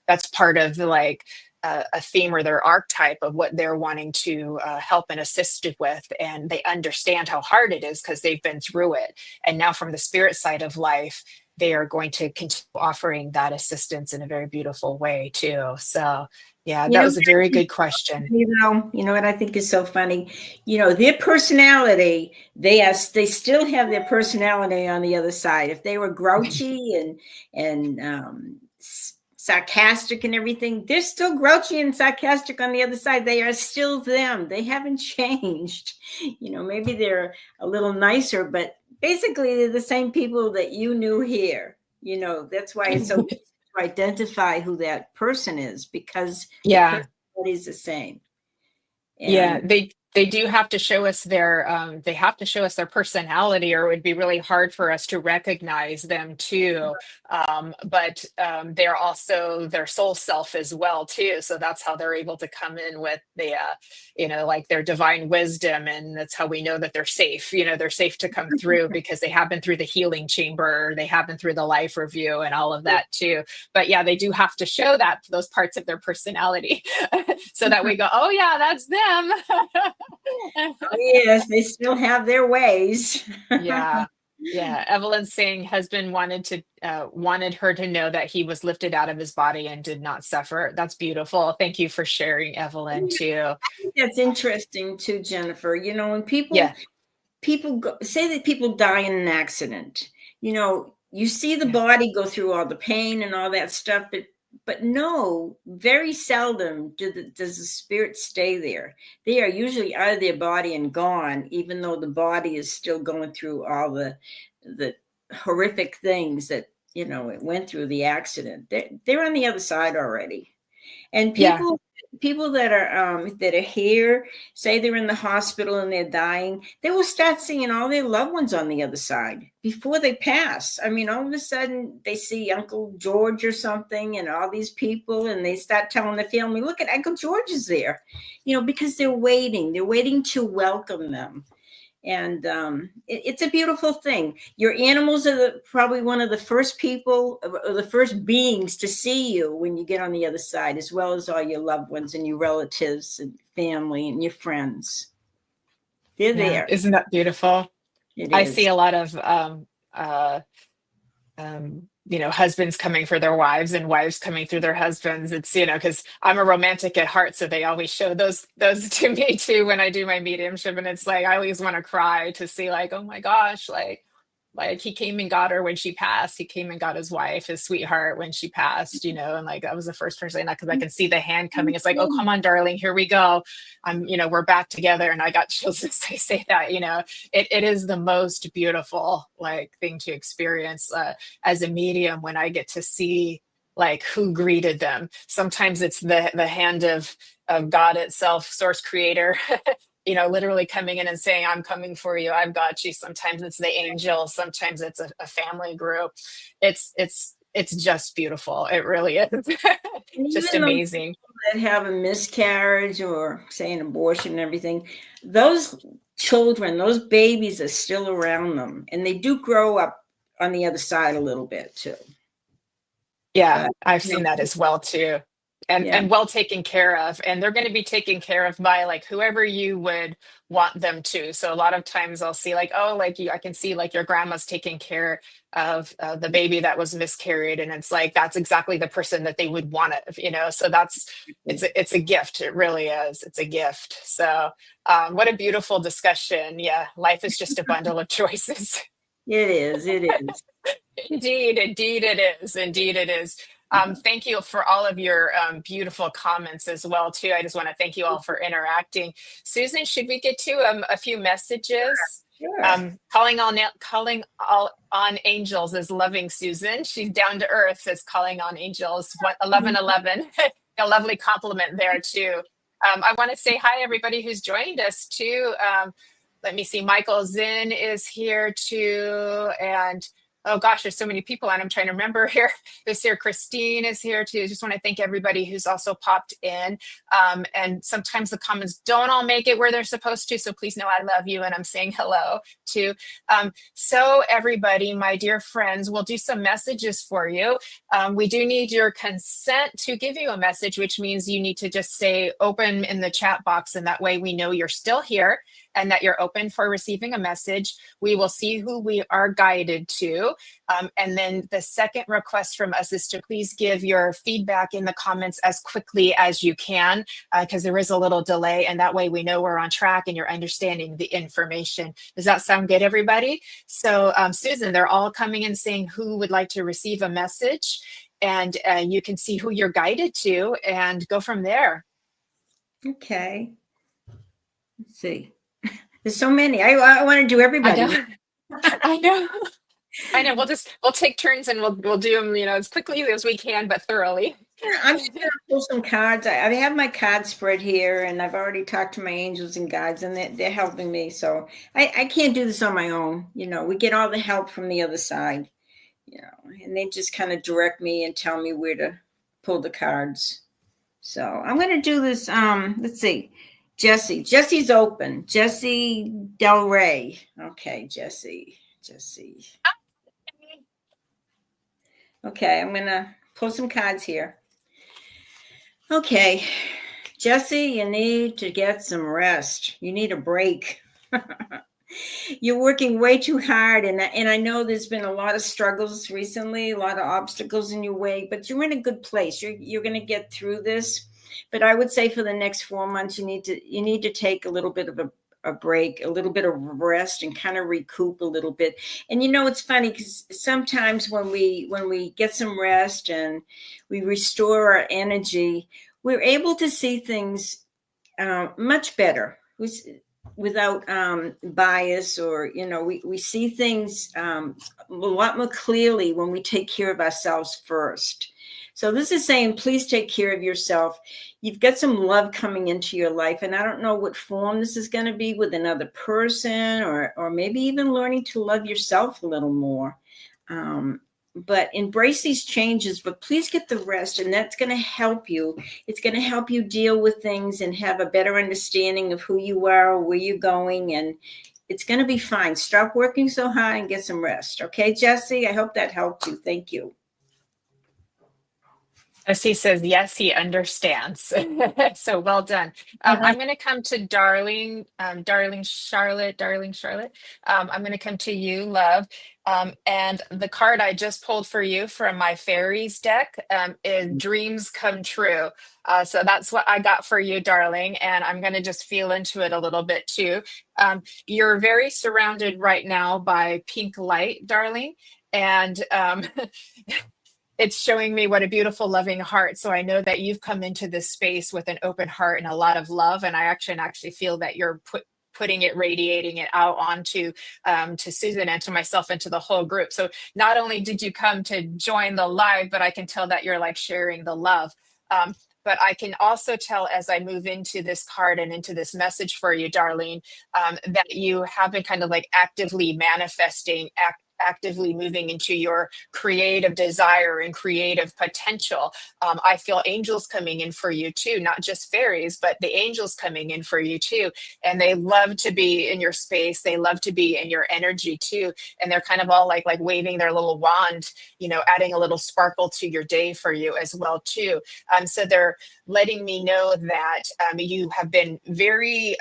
that's part of like a theme or their archetype of what they're wanting to help and assist with. And they understand how hard it is because they've been through it. And now from the spirit side of life, they are going to continue offering that assistance in a very beautiful way too. So yeah, You that know, was a very good question. you know what I think is so funny? Their personality, they still have their personality on the other side. If they were grouchy and sarcastic and everything, they're still grouchy and sarcastic on the other side. They are still them. They haven't changed. Maybe they're a little nicer, but basically they're the same people that you knew here. That's why it's so easy to identify who that person is, because the Yeah. personality is the same. Yeah, And they do have to show us their personality, or it would be really hard for us to recognize them too. But they're also their soul self as well too. So that's how they're able to come in with the like their divine wisdom, and that's how we know that they're safe. They're safe to come through because they have been through the healing chamber, they have been through the life review and all of that too. But yeah, they do have to show those parts of their personality so that we go, oh yeah, that's them. yes, they still have their ways. Yeah. Yeah. Evelyn's saying husband wanted her to know that he was lifted out of his body and did not suffer. That's beautiful. Thank you for sharing, Evelyn, too. That's interesting too, Jennifer. When Yeah. people say that people die in an accident, you see the Yeah. body go through all the pain and all that stuff, but no, very seldom does the spirit stay there. They are usually out of their body and gone, even though the body is still going through all the horrific things that it went through the accident. They're on the other side already. And Yeah. people that are here, say they're in the hospital and they're dying, they will start seeing all their loved ones on the other side before they pass. I mean, all of a sudden they see Uncle George or something and all these people, and they start telling the family, look at Uncle George is there, because they're waiting to welcome them. And it's a beautiful thing. Your animals are probably one of the first people or the first beings to see you when you get on the other side, as well as all your loved ones and your relatives and family and your friends. They're Yeah. there. Isn't that beautiful? It I see is. a lot of husbands coming for their wives and wives coming through their husbands. It's, because I'm a romantic at heart. So they always show those to me too when I do my mediumship. And it's like, I always want to cry to see like, oh my gosh, like he came and got her when she passed. He came and got his wife, his sweetheart, when she passed, and like that was the first person because I can see the hand coming. It's like, oh, come on, darling, here we go. We're back together. And I got chills as I say that, it is the most beautiful like thing to experience as a medium when I get to see like who greeted them. Sometimes it's the hand of God itself, source creator, literally coming in and saying, I'm coming for you. I've got you. Sometimes it's the angel. Sometimes it's a family group. It's just beautiful. It really is. Just Even those amazing. that have a miscarriage or say an abortion and everything, those children, those babies are still around them, and they do grow up on the other side a little bit too. Yeah, But, I've seen that as well too. Yeah. and well taken care of, and they're going to be taken care of by like whoever you would want them to. So a lot of times I'll see like, oh, like I can see like your grandma's taking care of the baby that was miscarried, and it's like that's exactly the person that they would want it, so that's it's a gift. It really is. It's a gift. So what a beautiful discussion. Yeah, life is just a bundle of choices. It is. It is. Indeed it is. Indeed it is. Thank you for all of your beautiful comments as well too. I just want to thank you all for interacting. Susan, should we get to a few messages? Sure. Calling all on angels is loving Susan. She's down to earth, says calling on angels. 1111. A lovely compliment there too. I want to say hi everybody who's joined us too. Let me see. Michael Zinn is here too, and oh gosh, there's so many people, and I'm trying to remember here. Christine is here too. Just want to thank everybody who's also popped in. And sometimes the comments don't all make it where they're supposed to, so please know I love you, and I'm saying hello too. So everybody, my dear friends, we'll do some messages for you. We do need your consent to give you a message, which means you need to just say open in the chat box, and that way we know you're still here and that you're open for receiving a message. We will see who we are guided to. And then the second request from us is to please give your feedback in the comments as quickly as you can, because there is a little delay, and that way we know we're on track and you're understanding the information. Does that sound good, everybody? So Susan, they're all coming in saying who would like to receive a message, and you can see who you're guided to and go from there. Okay. Let's see. There's so many. I want to do everybody. I know. We'll take turns and we'll do them, as quickly as we can, but thoroughly. I'm just gonna pull some cards. I have my card spread here, and I've already talked to my angels and guides, and they're helping me. So I can't do this on my own. We get all the help from the other side, and they just kind of direct me and tell me where to pull the cards. So I'm gonna do this. Let's see. Jesse's open. Jesse Del Rey. Okay, Jesse. Okay, I'm gonna pull some cards here. Okay, Jesse, you need to get some rest. You need a break. You're working way too hard, and I know there's been a lot of struggles recently, a lot of obstacles in your way, but you're in a good place. You're going to get through this. But I would say for the next 4 months, you need to take a little bit of a break, a little bit of rest, and kind of recoup a little bit. And it's funny because sometimes when we get some rest and we restore our energy, we're able to see things much better without bias, or we see things a lot more clearly when we take care of ourselves first. So this is saying, please take care of yourself. You've got some love coming into your life, and I don't know what form this is going to be, with another person, or maybe even learning to love yourself a little more. But embrace these changes, but please get the rest, and that's going to help you. It's going to help you deal with things and have a better understanding of who you are, where you're going, and it's going to be fine. Stop working so hard and get some rest. Okay, Jesse, I hope that helped you. Thank you. He says, yes, he understands. So well done. I'm going to come to darling Charlotte. I'm going to come to you, love. And the card I just pulled for you from my fairies deck is Dreams Come True. So that's what I got for you, darling. And I'm going to just feel into it a little bit too. You're very surrounded right now by pink light, darling. And it's showing me what a beautiful, loving heart. So I know that you've come into this space with an open heart and a lot of love. And I actually feel that you're putting it, radiating it out onto to Susan and to myself and to the whole group. So not only did you come to join the live, but I can tell that you're like sharing the love. But I can also tell as I move into this card and into this message for you, Darlene, that you have been kind of like actively manifesting actively moving into your creative desire and creative potential. I feel angels coming in for you too, not just fairies, but the angels coming in for you too. And they love to be in your space. They love to be in your energy too. And they're kind of all like waving their little wand, adding a little sparkle to your day for you as well too. So they're letting me know that you have been very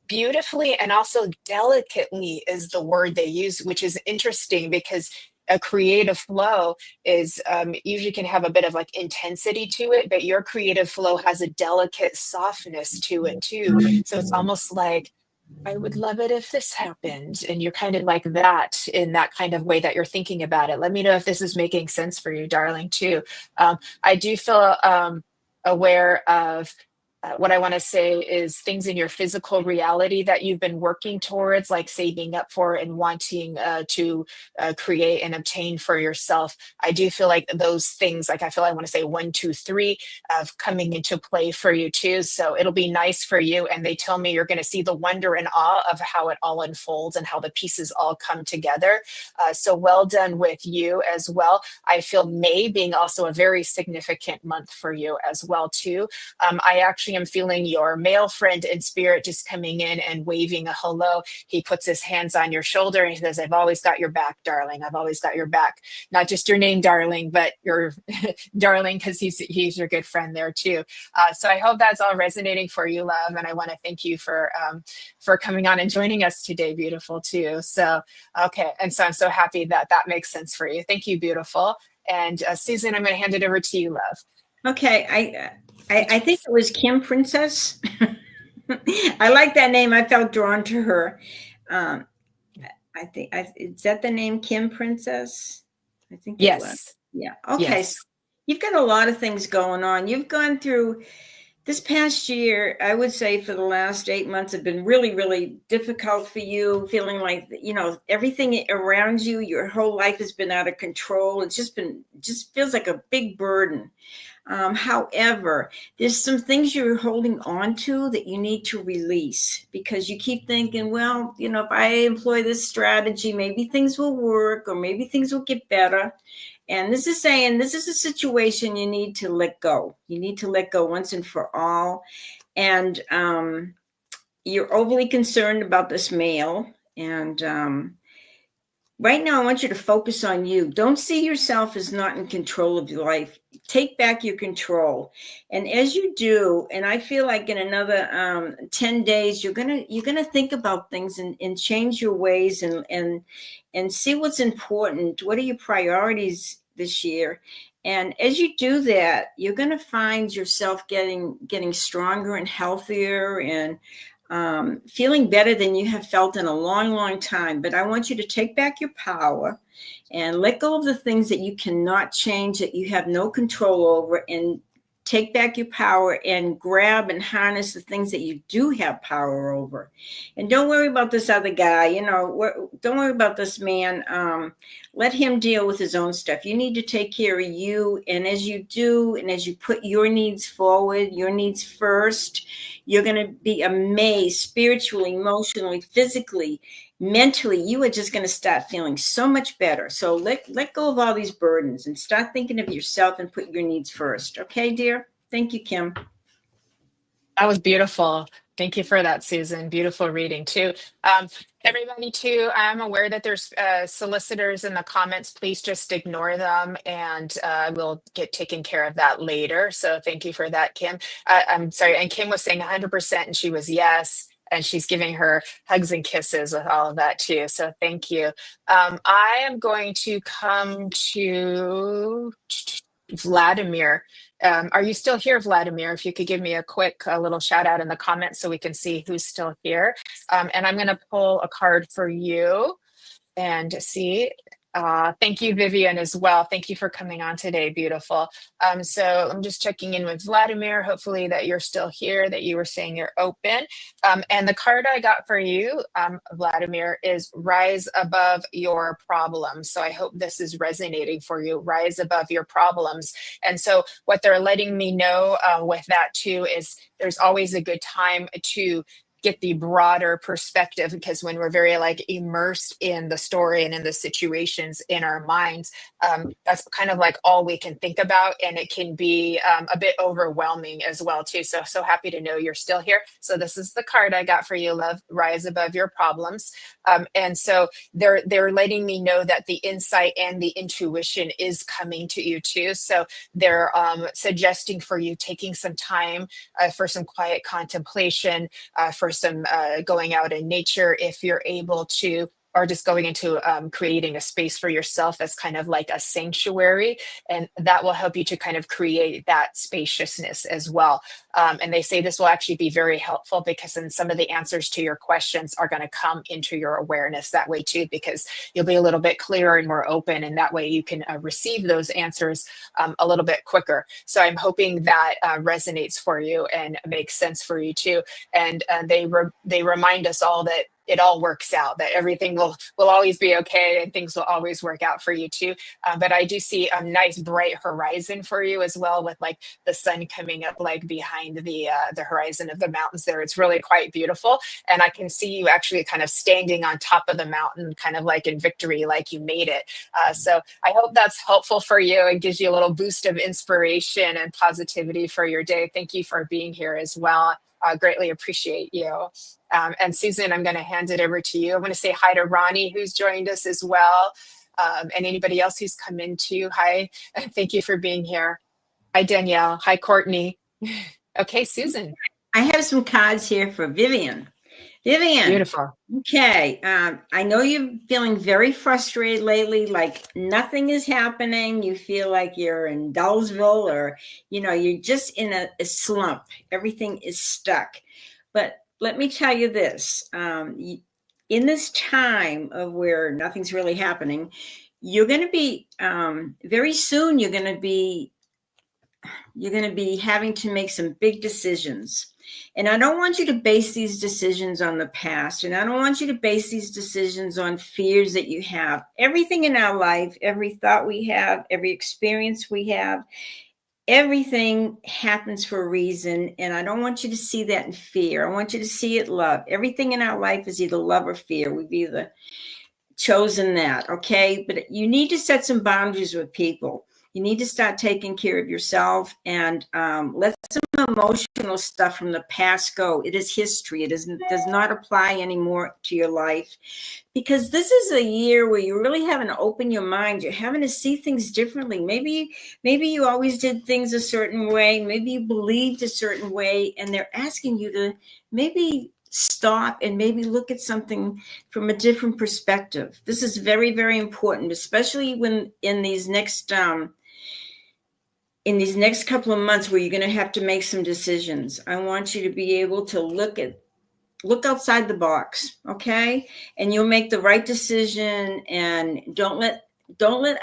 beautifully and also delicately is the word they use, which is interesting because a creative flow is usually can have a bit of like intensity to it, but your creative flow has a delicate softness to it too. So it's almost like, I would love it if this happened. And you're kind of like that in that kind of way that you're thinking about it. Let me know if this is making sense for you, darling, too. I do feel aware of what I want to say is things in your physical reality that you've been working towards, like saving up for and wanting to create and obtain for yourself. I do feel like those things, like I want to say 1, 2, 3 of coming into play for you too. So it'll be nice for you. And they tell me you're going to see the wonder and awe of how it all unfolds and how the pieces all come together. So well done with you as well. I feel May being also a very significant month for you as well too. I actually am feeling your male friend in spirit just coming in and waving a hello. He puts his hands on your shoulder and he says, I've always got your back, darling. I've always got your back. Not just your name, darling, but your darling, because he's your good friend there too. So I hope that's all resonating for you, love. And I want to thank you for coming on and joining us today, beautiful too. So, okay. And so I'm so happy that makes sense for you. Thank you, beautiful. And Susan, I'm going to hand it over to you, love. Okay, I think it was Kim Princess. I like that name. I felt drawn to her. I think is that the name, Kim Princess? I think it Yes. was. Yeah. Okay. Yes. So you've got a lot of things going on. You've gone through this past year. I would say for the last 8 months have been really, really difficult for you. Feeling like everything around you, your whole life has been out of control. It's just feels like a big burden. However, there's some things you're holding on to that you need to release because you keep thinking, well, if I employ this strategy, maybe things will work or maybe things will get better. And this is saying this is a situation you need to let go. You need to let go once and for all. And you're overly concerned about this male. And right now, I want you to focus on you. Don't see yourself as not in control of your life. Take back your control. And as you do, and I feel like in another 10 days, you're gonna think about things and change your ways and see what's important. What are your priorities this year? And as you do that, you're going to find yourself getting stronger and healthier and feeling better than you have felt in a long, long time. But I want you to take back your power and let go of the things that you cannot change, that you have no control over, and take back your power and grab and harness the things that you do have power over. And don't worry about this other guy, don't worry about this man. Let him deal with his own stuff. You need to take care of you. And as you do, and as you put your needs forward, your needs first, you're going to be amazed spiritually, emotionally, physically, mentally. You are just going to start feeling so much better. So let go of all these burdens and start thinking of yourself and put your needs first. Okay, dear? Thank you, Kim. That was beautiful. Thank you for that, Susan. Beautiful reading too. Everybody too, I'm aware that there's solicitors in the comments. Please just ignore them and we'll get taken care of that later. So thank you for that, Kim. I'm sorry. And Kim was saying 100% and she was yes. And she's giving her hugs and kisses with all of that too. So thank you. I am going to come to Vladimir. Are you still here, Vladimir? If you could give me a quick little shout out in the comments so we can see who's still here. And I'm going to pull a card for you and see. Thank you, Vivian, as well. Thank you for coming on today. Beautiful. So I'm just checking in with Vladimir. Hopefully that you're still here, that you were saying you're open. And the card I got for you, Vladimir, is Rise Above Your Problems. So I hope this is resonating for you. Rise above your problems. And so what they're letting me know with that too is there's always a good time to get the broader perspective, because when we're very like immersed in the story and in the situations in our minds, that's kind of like all we can think about, and it can be a bit overwhelming as well too. So happy to know you're still here. So this is the card I got for you, love. Rise above your problems. And so they're letting me know that the insight and the intuition is coming to you too. So they're suggesting for you taking some time for some quiet contemplation, for some going out in nature if you're able to, or just going into creating a space for yourself that's kind of like a sanctuary. And that will help you to kind of create that spaciousness as well. And they say this will actually be very helpful, because then some of the answers to your questions are going to come into your awareness that way too, because you'll be a little bit clearer and more open. And that way you can receive those answers a little bit quicker. So I'm hoping that resonates for you and makes sense for you too. And they remind us all that it all works out, that everything will always be okay, and things will always work out for you too. But I do see a nice bright horizon for you as well, with like the sun coming up like behind the horizon of the mountains there. It's really quite beautiful. And I can see you actually kind of standing on top of the mountain, kind of like in victory, like you made it. So I hope that's helpful for you and gives you a little boost of inspiration and positivity for your day. Thank you for being here as well. I greatly appreciate you. And Susan, I'm going to hand it over to you. I want to say hi to Ronnie, who's joined us as well. And anybody else who's come in too. Hi, thank you for being here. Hi, Danielle. Hi, Courtney. Okay, Susan. I have some cards here for Vivian. Vivian. Beautiful. Okay. I know you're feeling very frustrated lately, like nothing is happening. You feel like you're in Dullsville, or, you're just in a slump. Everything is stuck. But let me tell you this. In this time of where nothing's really happening, you're going to be, very soon, you're going to be having to make some big decisions. And I don't want you to base these decisions on the past. And I don't want you to base these decisions on fears that you have. Everything in our life, every thought we have, every experience we have, everything happens for a reason. And I don't want you to see that in fear. I want you to see it love. Everything in our life is either love or fear. We've either chosen that. Okay. But you need to set some boundaries with people. You need to start taking care of yourself, and let some emotional stuff from the past go. It is history. It does not apply anymore to your life, because this is a year where you're really having to open your mind. You're having to see things differently. Maybe you always did things a certain way. Maybe you believed a certain way, and they're asking you to maybe stop and maybe look at something from a different perspective. This is very, very important, especially when in these next couple of months where you're going to have to make some decisions. I want you to be able to look outside the box, okay? And you'll make the right decision, and don't let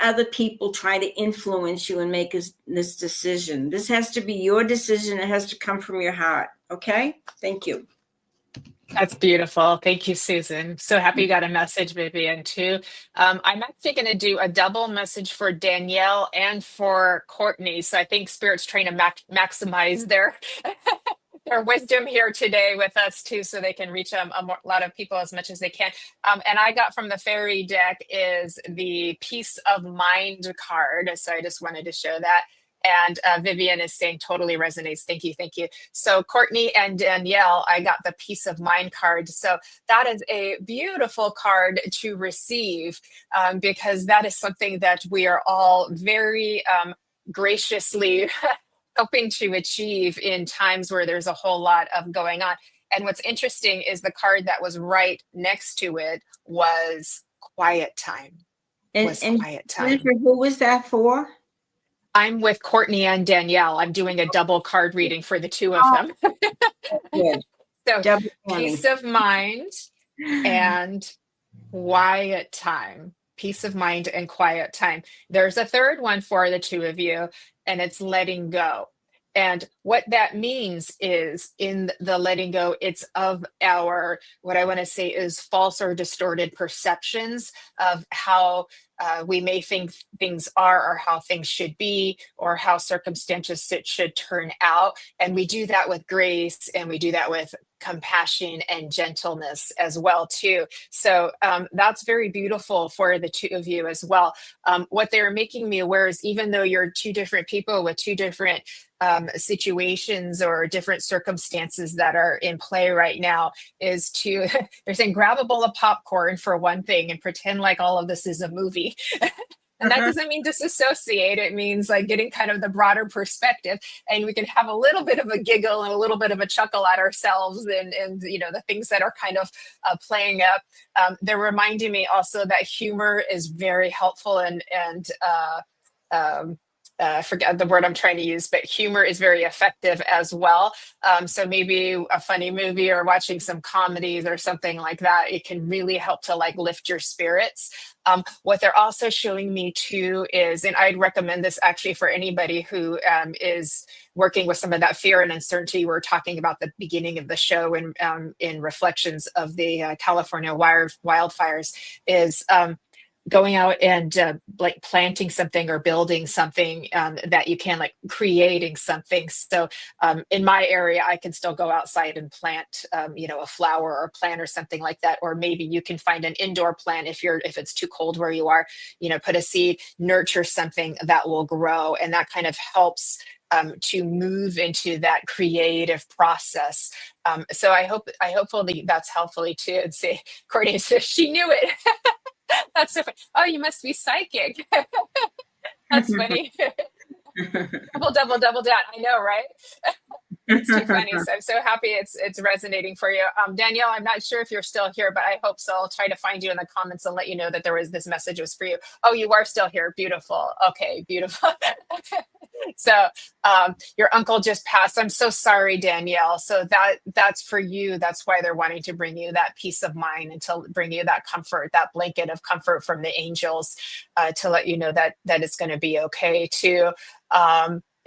other people try to influence you and make this decision. This has to be your decision. It has to come from your heart, okay? Thank you. That's beautiful. Thank you, Susan. So happy you got a message, Vivian, too. I'm actually going to do a double message for Danielle and for Courtney. So I think Spirit's trying to maximize their their wisdom here today with us, too, so they can reach a lot of people as much as they can. And I got from the fairy deck is the Peace of Mind card. So I just wanted to show that. And Vivian is saying totally resonates. Thank you. Thank you. So Courtney and Danielle, I got the Peace of Mind card. So that is a beautiful card to receive, because that is something that we are all very graciously hoping to achieve in times where there's a whole lot of going on. And what's interesting is the card that was right next to it was Quiet Time. Quiet Time. Who was that for? I'm with Courtney and Danielle. I'm doing a double card reading for the two of them. Good. So Peace of Mind and Quiet Time. Peace of Mind and Quiet Time. There's a third one for the two of you, and it's letting go. And what that means is, in the letting go, it's of our, what I want to say is false or distorted perceptions of how we may think things are or how things should be or how circumstances should turn out. And we do that with grace, and we do that with compassion and gentleness as well too. So that's very beautiful for the two of you as well. What they're making me aware is, even though you're two different people with two different situations or different circumstances that are in play right now, is to they're saying grab a bowl of popcorn for one thing and pretend like all of this is a movie. And that doesn't mean disassociate. It means like getting kind of the broader perspective, and we can have a little bit of a giggle and a little bit of a chuckle at ourselves and you know, the things that are kind of playing up. They're reminding me also that humor is very helpful, and I forget the word I'm trying to use, but humor is very effective as well. So maybe a funny movie or watching some comedies or something like that, it can really help to like lift your spirits. What they're also showing me too is, and I'd recommend this actually for anybody who is working with some of that fear and uncertainty we were talking about the beginning of the show, and in reflections of the California wildfires, is going out and like planting something or building something that you can, like creating something. So in my area, I can still go outside and plant, you know, a flower or plant or something like that. Or maybe you can find an indoor plant if it's too cold where you are, you know, put a seed, nurture something that will grow. And that kind of helps to move into that creative process. So hopefully that's helpful too. And say, Courtney says she knew it. That's so funny. Oh, you must be psychic. That's funny. double down. I know, right? It's too funny. So I'm so happy it's resonating for you. Danielle, I'm not sure if you're still here, but I hope so. I'll try to find you in the comments and let you know that this message was for you. Oh, you are still here. Beautiful. Okay, beautiful. So your uncle just passed. I'm so sorry, Danielle. So that's for you. That's why they're wanting to bring you that peace of mind and to bring you that comfort, that blanket of comfort from the angels, to let you know that it's going to be okay too.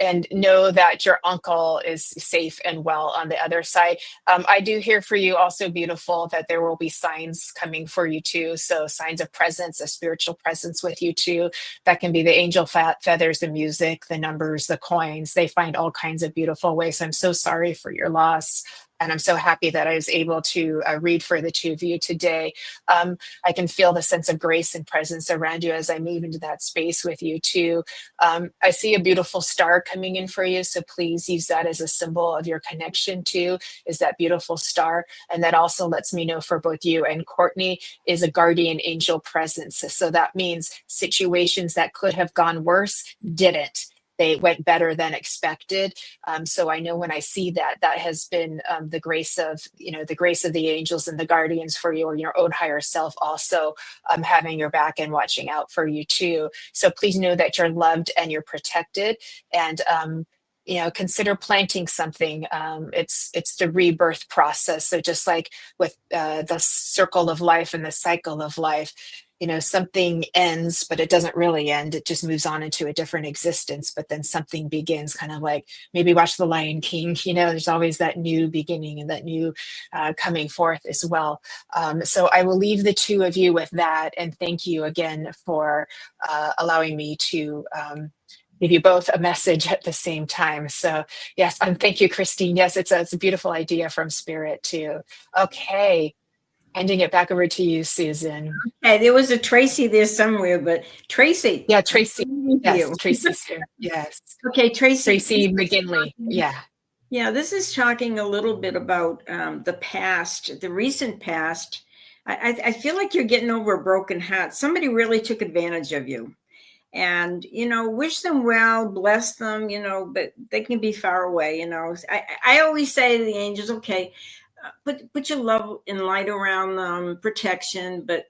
And know that your uncle is safe and well on the other side. I do hear for you also, beautiful, that there will be signs coming for you too. So signs of presence, a spiritual presence with you too. That can be the angel feathers, the music, the numbers, the coins. They find all kinds of beautiful ways. I'm so sorry for your loss. And I'm so happy that I was able to read for the two of you today. I can feel the sense of grace and presence around you as I move into that space with you too. I see a beautiful star coming in for you. So please use that as a symbol of your connection too, is that beautiful star. And that also lets me know for both you and Courtney is a guardian angel presence. So that means situations that could have gone worse didn't. They went better than expected. So I know when I see that has been the grace of the angels and the guardians for you, or your own higher self also having your back and watching out for you too. So please know that you're loved and you're protected. And consider planting something. It's the rebirth process. So just like with the circle of life and the cycle of life, something ends, but it doesn't really end. It just moves on into a different existence, but then something begins, kind of like maybe watch The Lion King, there's always that new beginning and that new coming forth as well. So I will leave the two of you with that. And thank you again for allowing me to give you both a message at the same time. So yes, thank you, Christine. Yes, it's a beautiful idea from Spirit too. Okay. Handing it back over to you, Susan. Hey, there was a Tracy there somewhere, but Tracy. Yeah, Tracy. Yes, Tracy's here. Yes. Okay, Tracy. Tracy McGinley. Yeah. Yeah, this is talking a little bit about the past, the recent past. I feel like you're getting over a broken heart. Somebody really took advantage of you. And, wish them well, bless them, but they can be far away, I always say to the angels, okay, put your love and light around them, protection, but,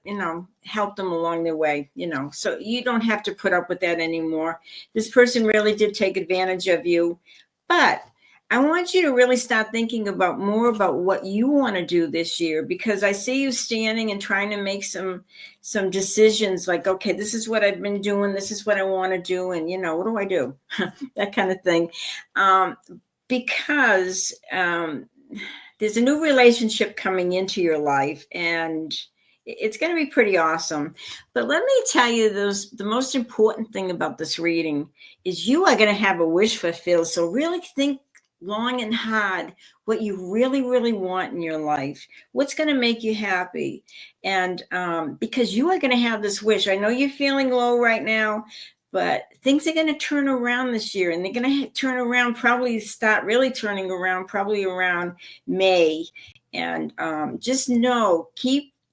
help them along their way, so you don't have to put up with that anymore. This person really did take advantage of you, but I want you to really start thinking more about what you want to do this year, because I see you standing and trying to make some decisions like, okay, this is what I've been doing. This is what I want to do. And, what do I do? That kind of thing. Because there's a new relationship coming into your life, and It's going to be pretty awesome. But let me tell you, the most important thing about this reading is you are going to have a wish fulfilled. So really think long and hard what you really, really want in your life. What's going to make you happy? And because you are going to have this wish. I know you're feeling low right now, but things are going to turn around this year, and they're going to turn around, probably start really turning around, probably around May. And just know,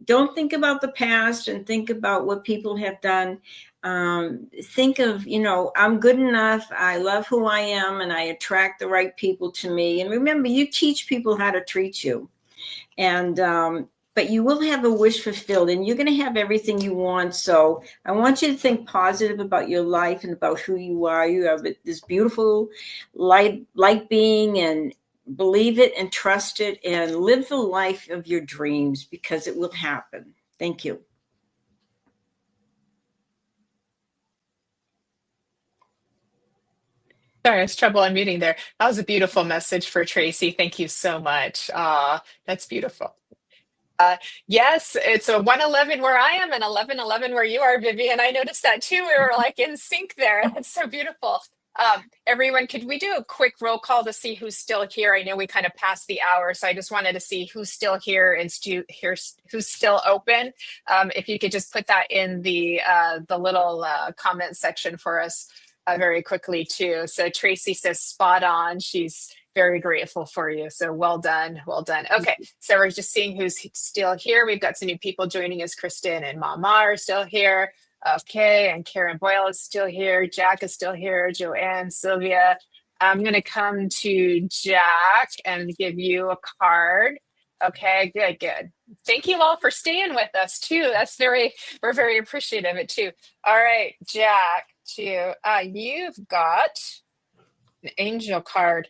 don't think about the past and think about what people have done. Think of, I'm good enough. I love who I am, and I attract the right people to me. And remember, you teach people how to treat you. And but you will have a wish fulfilled, and you're going to have everything you want. So I want you to think positive about your life and about who you are. You have this beautiful light being, and believe it and trust it and live the life of your dreams, because it will happen. Thank you. Sorry, I was trouble unmuting there. That was a beautiful message for Tracy. Thank you so much. That's beautiful. Yes, it's a 1:11 where I am and 11:11 where you are, Vivian. I noticed that too. We were like in sync there. It's so beautiful. Everyone, could we do a quick roll call to see who's still here? I know we kind of passed the hour, so I just wanted to see who's still here and who's still open. If you could just put that in the little comment section for us very quickly too. So Tracy says spot on. She's very grateful for you. So well done. Well done. Okay. So we're just seeing who's still here. We've got some new people joining us. Kristen and Mama are still here. Okay. And Karen Boyle is still here. Jack is still here. Joanne, Sylvia. I'm going to come to Jack and give you a card. Okay. Good. Thank you all for staying with us too. We're very appreciative of it too. All right, Jack, too. You've got an angel card.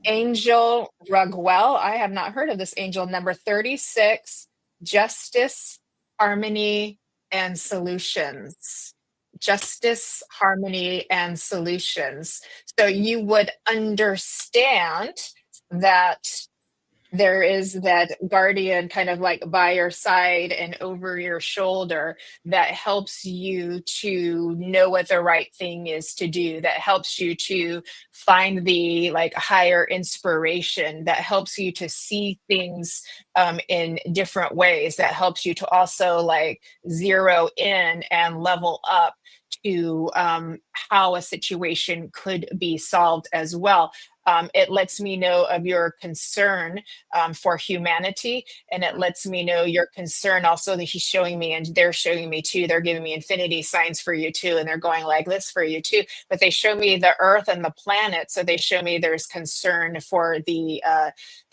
Angel Rugwell. I have not heard of this angel. Number 36, Justice, Harmony, and Solutions. Justice, Harmony, and Solutions. So you would understand that there is that guardian kind of like by your side and over your shoulder that helps you to know what the right thing is to do, that helps you to find the like higher inspiration, that helps you to see things in different ways, that helps you to also like zero in and level up to how a situation could be solved as well. It lets me know of your concern for humanity, and it lets me know your concern also that he's showing me, and they're showing me too. They're giving me infinity signs for you too, and they're going like this for you too. But they show me the earth and the planet, so they show me there's concern for the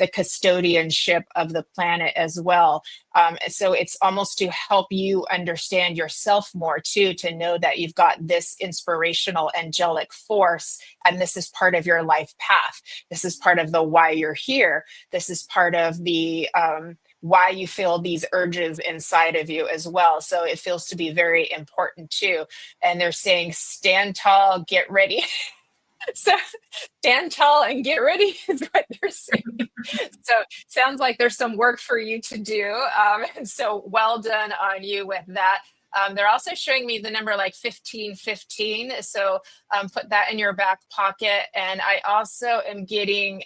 custodianship of the planet as well. So it's almost to help you understand yourself more too, to know that you've got this inspirational angelic force, and this is part of your life path. This is part of the why you're here. This is part of the why you feel these urges inside of you as well. So it feels to be very important too. And they're saying, stand tall, get ready. So stand tall and get ready is what they're saying. So sounds like there's some work for you to do. And so well done on you with that. They're also showing me the number like 1515. So put that in your back pocket. And I also am getting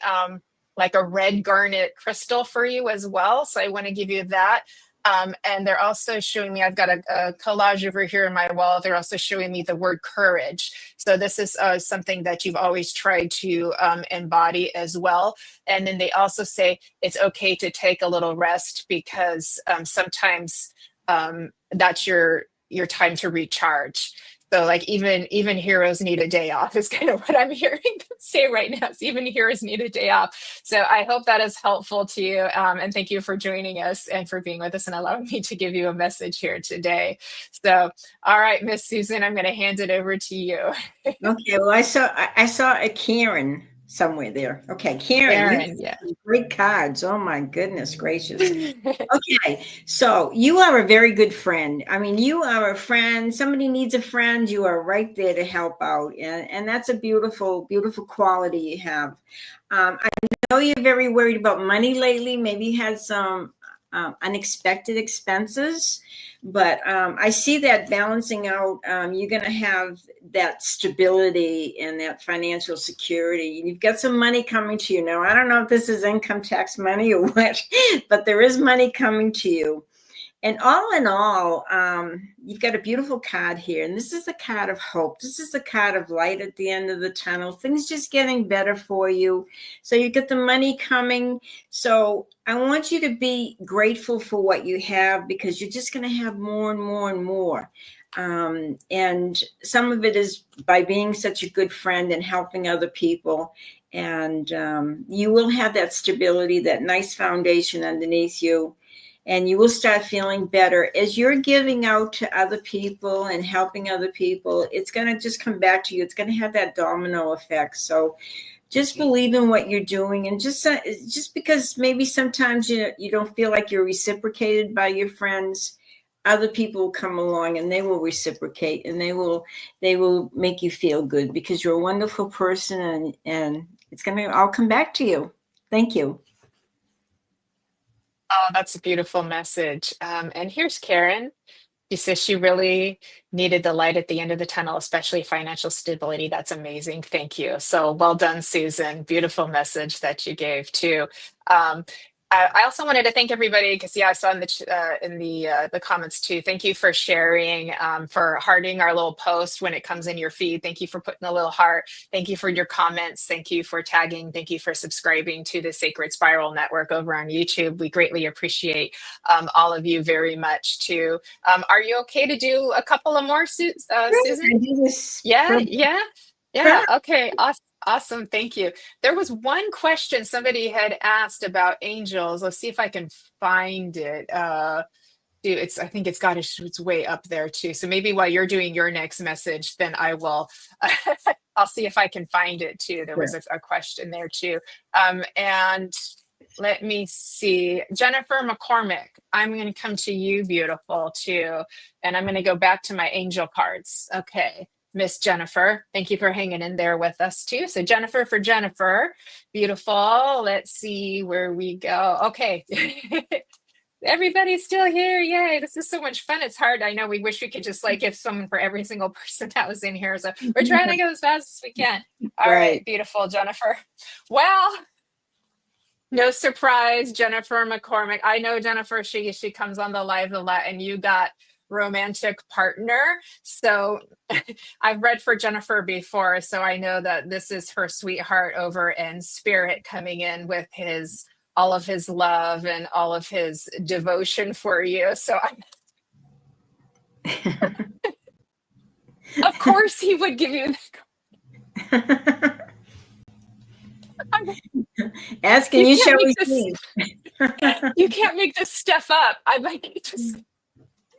like a red garnet crystal for you as well. So I want to give you that. And they're also showing me, I've got a collage over here in my wall. They're also showing me the word courage. So this is something that you've always tried to embody as well. And then they also say it's okay to take a little rest, because sometimes that's your time to recharge. So like even heroes need a day off is kind of what I'm hearing them say right now. So even heroes need a day off. So I hope that is helpful to you. And thank you for joining us and for being with us and allowing me to give you a message here today. So, all right, Miss Susan, I'm going to hand it over to you. Okay. Well, I saw a Karen somewhere there. Okay, Karen, yeah. Great cards. Oh my goodness gracious. Okay, so you are a very good friend. I mean, you are a friend. Somebody needs a friend, you are right there to help out, and that's a beautiful quality you have. I know you're very worried about money lately. Maybe you had some unexpected expenses. But I see that balancing out. You're going to have that stability and that financial security. You've got some money coming to you now. I don't know if this is income tax money or what, but there is money coming to you. And all in all, you've got a beautiful card here. And this is the card of hope. This is the card of light at the end of the tunnel. Things just getting better for you. So you get the money coming. So I want you to be grateful for what you have, because you're just going to have more and more and more. And some of it is by being such a good friend and helping other people. And you will have that stability, that nice foundation underneath you. And you will start feeling better as you're giving out to other people and helping other people. It's going to just come back to you. It's going to have that domino effect. So just believe in what you're doing, and just because maybe sometimes you don't feel like you're reciprocated by your friends, other people will come along and they will reciprocate, and they will make you feel good, because you're a wonderful person, and it's going to all come back to you. Thank you. Oh, that's a beautiful message. And here's Karen. She says she really needed the light at the end of the tunnel, especially financial stability. That's amazing. Thank you. So well done, Susan. Beautiful message that you gave too. I also wanted to thank everybody, because I saw in the comments too. Thank you for sharing, for hearting our little post when it comes in your feed. Thank you for putting a little heart. Thank you for your comments. Thank you for tagging. Thank you for subscribing to the Sacred Spiral Network over on YouTube. We greatly appreciate all of you very much too. Are you okay to do a couple of more, Susan? Yeah. Okay. Awesome. Thank you. There was one question somebody had asked about angels. Let's see if I can find it. I think it's way up there too. So maybe while you're doing your next message, then I will, I'll see if I can find it too. There was a question there too. And let me see. Jennifer McCormick, I'm going to come to you, beautiful too. And I'm going to go back to my angel cards. Okay. Miss Jennifer, thank you for hanging in there with us too. So Jennifer for Jennifer, beautiful. Let's see where we go. Okay. Everybody's still here. Yay. This is so much fun. It's hard. I know we wish we could just give someone for every single person that was in here. So we're trying to go as fast as we can. All right. Beautiful, Jennifer. Well, no surprise, Jennifer McCormick. I know Jennifer, she comes on the live a lot, and you got romantic partner. So I've read for Jennifer before, so I know that this is her sweetheart over in spirit, coming in with all of his love and all of his devotion for you. So of course he would give you asking you shall receive. You can't make this stuff up.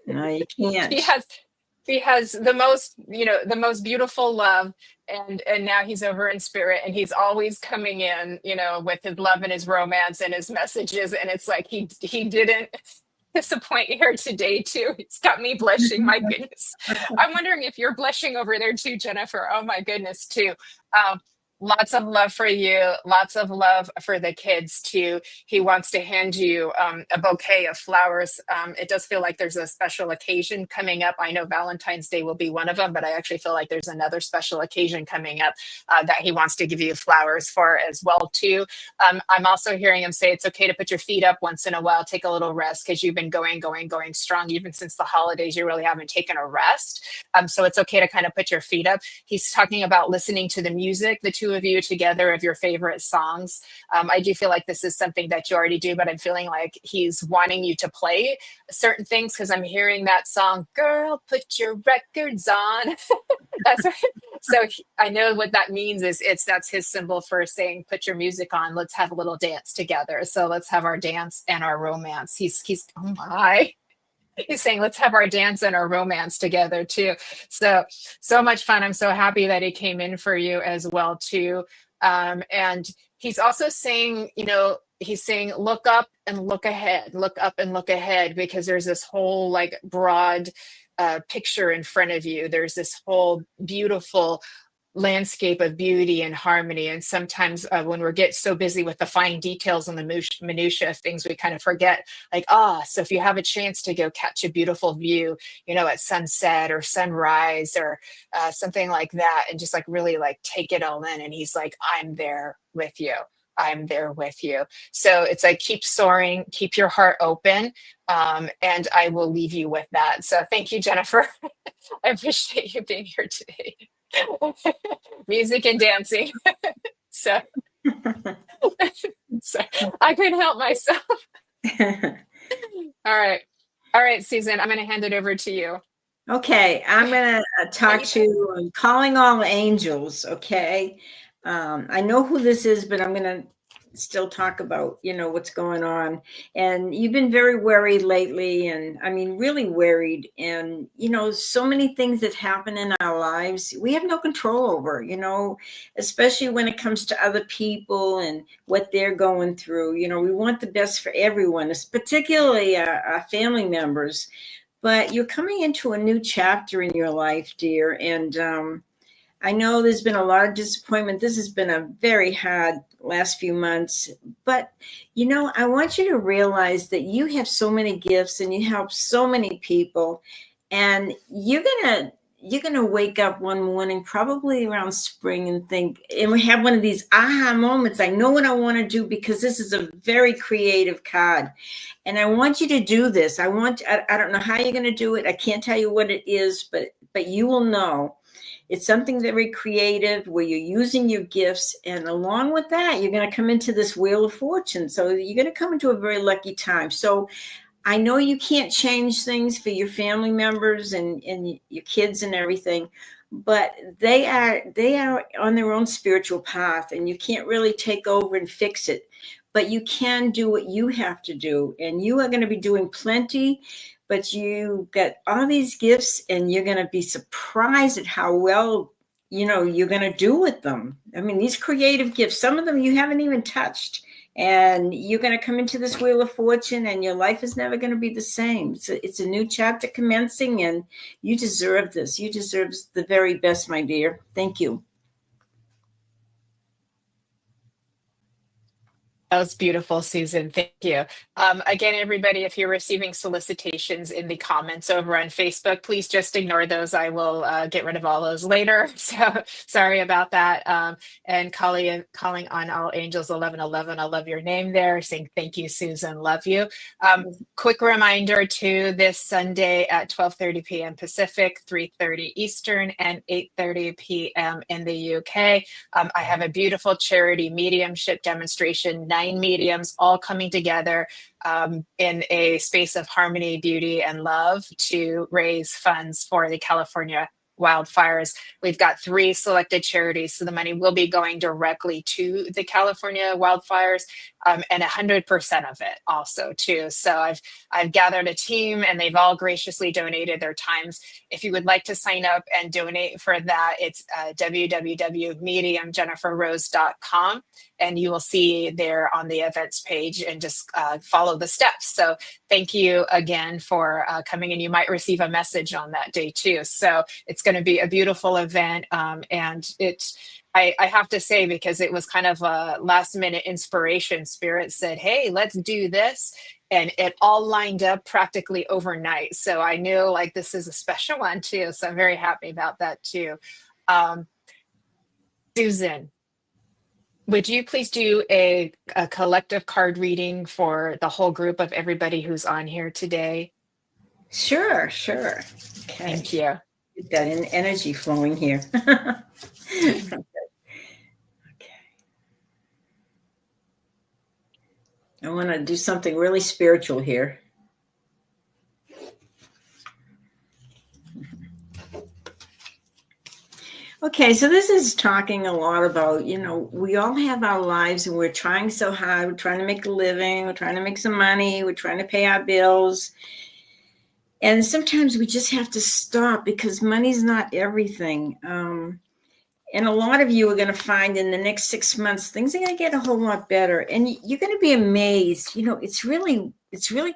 No, you can't. He has the most beautiful love, and now he's over in spirit, and he's always coming in, with his love and his romance and his messages, and it's like he didn't disappoint here today too. It's got me blushing. My goodness. I'm wondering if you're blushing over there too, Jennifer. Oh my goodness too. Lots of love for you. Lots of love for the kids too. He wants to hand you a bouquet of flowers. It does feel like there's a special occasion coming up. I know Valentine's Day will be one of them, but I actually feel like there's another special occasion coming up that he wants to give you flowers for as well too. I'm also hearing him say it's okay to put your feet up once in a while, take a little rest, because you've been going strong. Even since the holidays, you really haven't taken a rest. So it's okay to kind of put your feet up. He's talking about listening to the music, the two of you together, of your favorite songs. I do feel like this is something that you already do, but I'm feeling like he's wanting you to play certain things, because I'm hearing that song, "Girl, put your records on." That's right. So I know what that means is that's his symbol for saying, put your music on. Let's have a little dance together. So let's have our dance and our romance. He's oh my. He's saying, let's have our dance and our romance together too. So much fun. I'm so happy that he came in for you as well too. And he's also saying, he's saying, look up and look ahead, because there's this whole broad picture in front of you. There's this whole beautiful landscape of beauty and harmony. And sometimes when we get so busy with the fine details and the minutia of things, we kind of forget, like, so if you have a chance to go catch a beautiful view, at sunset or sunrise or something like that, and just like really like take it all in. And he's like, I'm there with you. I'm there with you. So it's like, keep soaring, keep your heart open. And I will leave you with that. So thank you, Jennifer. I appreciate you being here today. Music and dancing. so, so I couldn't help myself. All right, Susan, I'm going to hand it over to you. Okay, I'm going to talk to Calling All Angels. Okay, I know who this is, but I'm going to still talk about, what's going on. And you've been very worried lately, and I mean, really worried. And, so many things that happen in our lives, we have no control over, especially when it comes to other people and what they're going through. We want the best for everyone, particularly our family members. But you're coming into a new chapter in your life, dear. And I know there's been a lot of disappointment. This has been a very hard last few months. But, I want you to realize that you have so many gifts and you help so many people. And you're gonna wake up one morning, probably around spring, and think, and we have one of these aha moments. I know what I want to do, because this is a very creative card. And I want you to do this. I don't know how you're going to do it. I can't tell you what it is, but you will know. It's something very creative where you're using your gifts. And along with that, you're going to come into this wheel of fortune. So you're going to come into a very lucky time. So I know you can't change things for your family members and your kids and everything, but they are on their own spiritual path, and you can't really take over and fix it. But you can do what you have to do, and you are going to be doing plenty. But you got all these gifts, and you're going to be surprised at how well, you're going to do with them. I mean, these creative gifts, some of them you haven't even touched, and you're going to come into this wheel of fortune, and your life is never going to be the same. It's a new chapter commencing, and you deserve this. You deserve the very best, my dear. Thank you. That was beautiful, Susan. Thank you. Again, everybody, if you're receiving solicitations in the comments over on Facebook, please just ignore those. I will get rid of all those later. So sorry about that. And calling on all angels 1111. I love your name there. Saying thank you, Susan. Love you. Quick reminder too, this Sunday at 12:30 p.m. Pacific, 3:30 Eastern, and 8:30 p.m. in the UK. I have a beautiful charity mediumship demonstration. 9 mediums all coming together in a space of harmony, beauty, and love to raise funds for the California wildfires. We've got 3 selected charities, so the money will be going directly to the California wildfires, and 100% of it also too. So I've gathered a team, and they've all graciously donated their times. If you would like to sign up and donate for that, it's www.mediumjenniferrose.com, and you will see there on the events page, and just follow the steps. So thank you again for coming, and you might receive a message on that day too. So it's going to be a beautiful event, and I have to say, because it was kind of a last minute inspiration, Spirit said, hey, let's do this. And it all lined up practically overnight. So I knew like this is a special one too. So I'm very happy about that too. Susan, would you please do a collective card reading for the whole group of everybody who's on here today? Sure. Okay. Thank you. Get that energy flowing here. Okay. I want to do something really spiritual here. Okay, so this is talking a lot about, we all have our lives, and we're trying so hard. We're trying to make a living. We're trying to make some money. We're trying to pay our bills. And sometimes we just have to stop, because money's not everything. And a lot of you are going to find in the next 6 months, things are going to get a whole lot better. And you're going to be amazed. It's really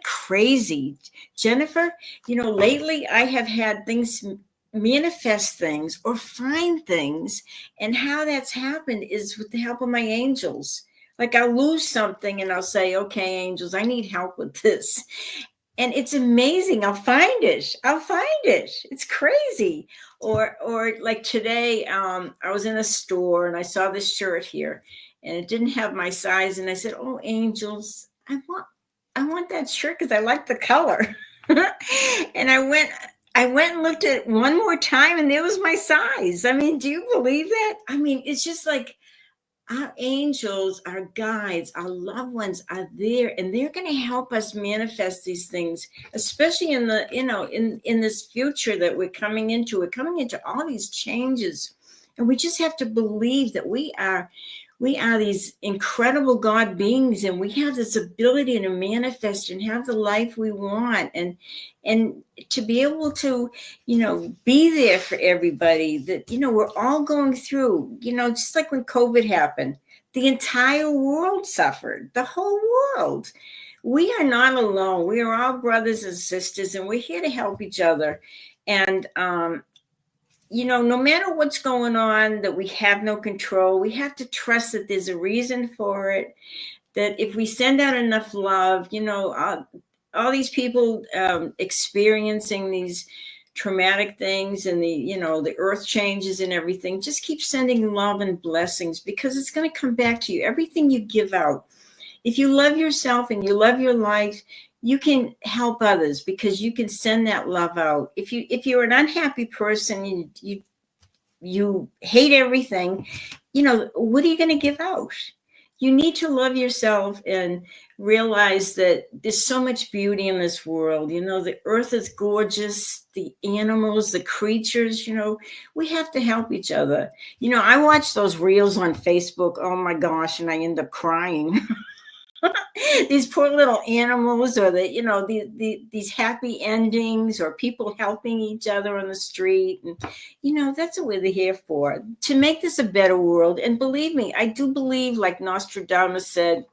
crazy. Jennifer, lately I have had things manifest things or find things. And how that's happened is with the help of my angels. Like I'll lose something and I'll say, okay, angels, I need help with this. And it's amazing. I'll find it. It's crazy. Or like today, I was in a store and I saw this shirt here and it didn't have my size. And I said, oh, angels, I want that shirt because I like the color. And I went and looked at it one more time and there was my size. I mean, do you believe that? I mean, it's just like our angels, our guides, our loved ones are there, and they're going to help us manifest these things, especially in the, in this future that we're coming into. We're coming into all these changes, and we just have to believe that we are these incredible God beings, and we have this ability to manifest and have the life we want, and to be able to, be there for everybody that, we're all going through, just like when COVID happened, the entire world suffered, the whole world. We are not alone. We are all brothers and sisters, and we're here to help each other. And, no matter what's going on, that we have no control, we have to trust that there's a reason for it, that if we send out enough love, all these people experiencing these traumatic things and the earth changes and everything, just keep sending love and blessings, because it's going to come back to you. Everything you give out, if you love yourself and you love your life, you can help others because you can send that love out. If you're an unhappy person, you hate everything, what are you going to give out? You need to love yourself and realize that there's so much beauty in this world. The earth is gorgeous, the animals, the creatures, we have to help each other. I watch those reels on Facebook, oh my gosh, and I end up crying. These poor little animals, or these happy endings, or people helping each other on the street. And, that's what we're here for, to make this a better world. And believe me, I do believe, like Nostradamus said,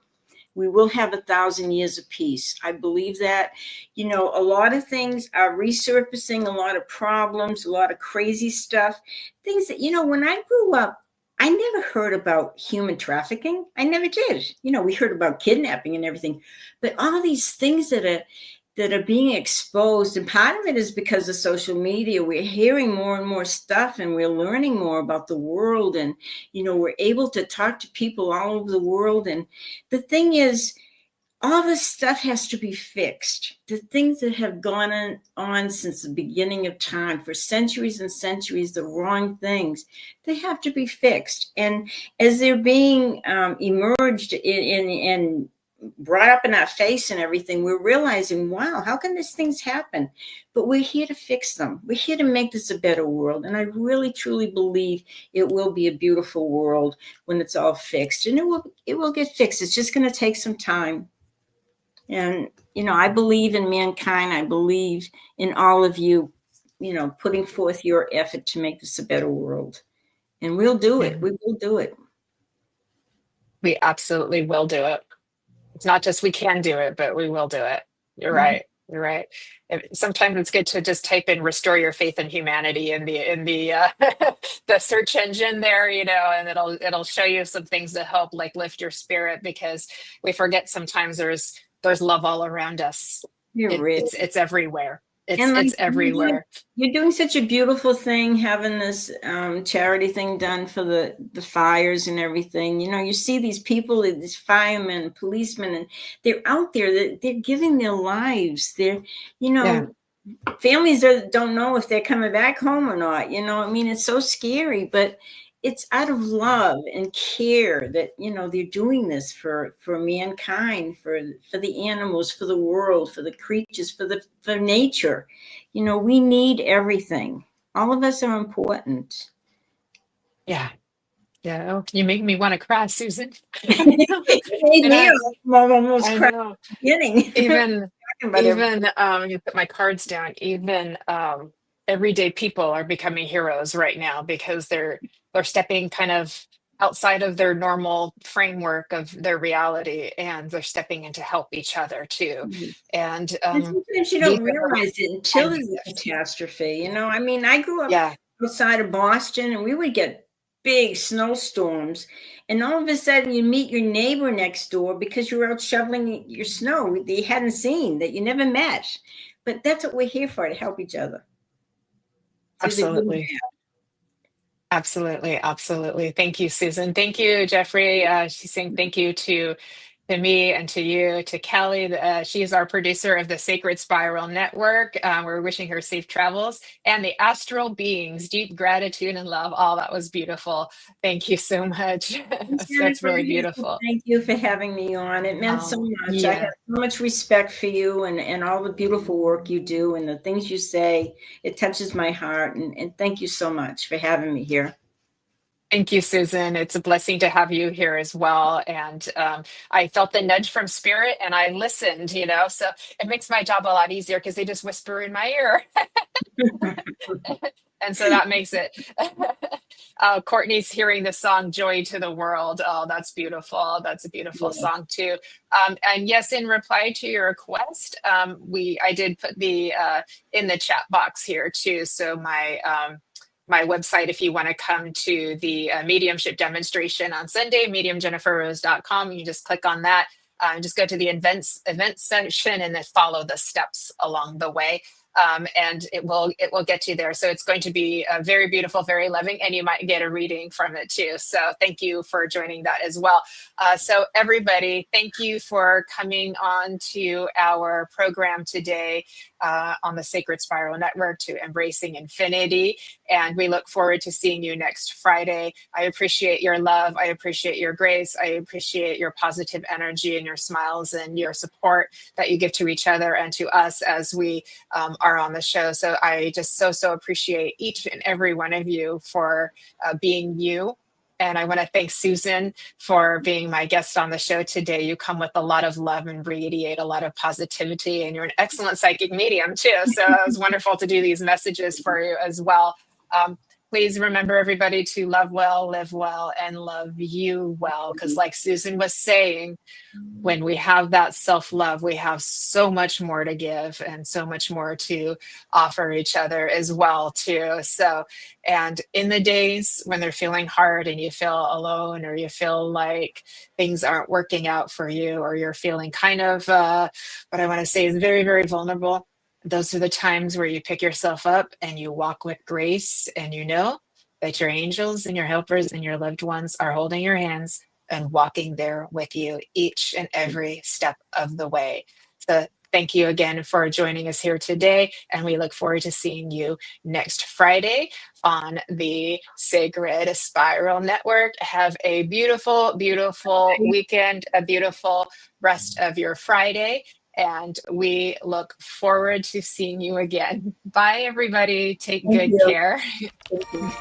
we will have 1,000 years of peace. I believe that. A lot of things are resurfacing, a lot of problems, a lot of crazy stuff, things that, when I grew up, I never heard about human trafficking. I never did. We heard about kidnapping and everything, but all these things that are being exposed, and part of it is because of social media. We're hearing more and more stuff, and we're learning more about the world, and we're able to talk to people all over the world. And the thing is, all this stuff has to be fixed. The things that have gone on since the beginning of time, for centuries and centuries, the wrong things, they have to be fixed. And as they're being emerged and brought up in our face and everything, we're realizing, wow, how can these things happen? But we're here to fix them. We're here to make this a better world. And I really, truly believe it will be a beautiful world when it's all fixed. And it will get fixed. It's just going to take some time. And, I believe in mankind. I believe in all of you, putting forth your effort to make this a better world. And we'll do it. We will do it. We absolutely will do it. It's not just we can do it, but we will do it. You're right. You're right. Sometimes it's good to just type in "restore your faith in humanity" in the the search engine there, and it'll show you some things that help, like, lift your spirit, because we forget sometimes there's love all around us. It's everywhere. It's everywhere. You're doing such a beautiful thing, having this charity thing done for the fires and everything. You see these people, these firemen, policemen, and they're out there. They're giving their lives. They're, families don't know if they're coming back home or not. It's so scary, but it's out of love and care that, they're doing this for mankind, for the animals, for the world, for the creatures, for nature. We need everything. All of us are important. Yeah. Yeah. Oh, you make me want to cry, Susan. Almost cry. Even you put my cards down. Even everyday people are becoming heroes right now, because they're stepping kind of outside of their normal framework of their reality, and they're stepping in to help each other too. And And sometimes you these don't are realize it until kinds of there's a gifts. catastrophe. I mean, I grew up Yeah, outside of Boston, and we would get big snowstorms. And all of a sudden, you meet your neighbor next door because you were out shoveling your snow that you hadn't seen, that you never met. But that's what we're here for, to help each other through the good and absolutely. Absolutely, absolutely. Thank you, Susan. Thank you, Jeffrey. She's saying thank you to me and to you, to Kelly. She is our producer of the Sacred Spiral Network. We're wishing her safe travels, and the astral beings, deep gratitude and love. Oh, that was beautiful. Thank you so much. bad. That's Jennifer, really beautiful. thank you for having me on. It meant so much. I have Yeah. so much respect for you and all the beautiful work you do and the things you say. It touches my heart. And thank you so much for having me here. Thank you, Susan. It's a blessing to have you here as well. And I felt the nudge from spirit and I listened, so it makes my job a lot easier because they just whisper in my ear. And so that makes it. Courtney's hearing the song "Joy to the World." Oh, that's beautiful. That's a beautiful Yeah. song too. And yes, in reply to your request, I did put the in the chat box here too. So my website, if you want to come to the mediumship demonstration on Sunday, mediumjenniferrose.com. You just click on that. Just go to the events section and then follow the steps along the way. And it will get you there. So it's going to be very beautiful, very loving, and you might get a reading from it too. So thank you for joining that as well. So everybody, thank you for coming on to our program today on the Sacred Spiral Network to Embracing Infinity. And we look forward to seeing you next Friday. I appreciate your love. I appreciate your grace. I appreciate your positive energy and your smiles and your support that you give to each other and to us as we are on the show. So I just so appreciate each and every one of you for being you. And I want to thank Susan for being my guest on the show today. You come with a lot of love and radiate a lot of positivity, and you're an excellent psychic medium too. So it was wonderful to do these messages for you as well. Please remember, everybody, to love well, live well, and love you well. Because like Susan was saying, when we have that self-love, we have so much more to give and so much more to offer each other as well too. So, and in the days when they're feeling hard and you feel alone, or you feel like things aren't working out for you, or you're feeling kind of what I want to say is very, very vulnerable, those are the times where you pick yourself up and you walk with grace, and you know that your angels and your helpers and your loved ones are holding your hands and walking there with you each and every step of the way. So thank you again for joining us here today, and we look forward to seeing you next Friday on the Sacred Spiral Network. Have a beautiful, beautiful weekend, a beautiful rest of your Friday, and we look forward to seeing you again. Bye, everybody. Take Thank good you. care. Thank you.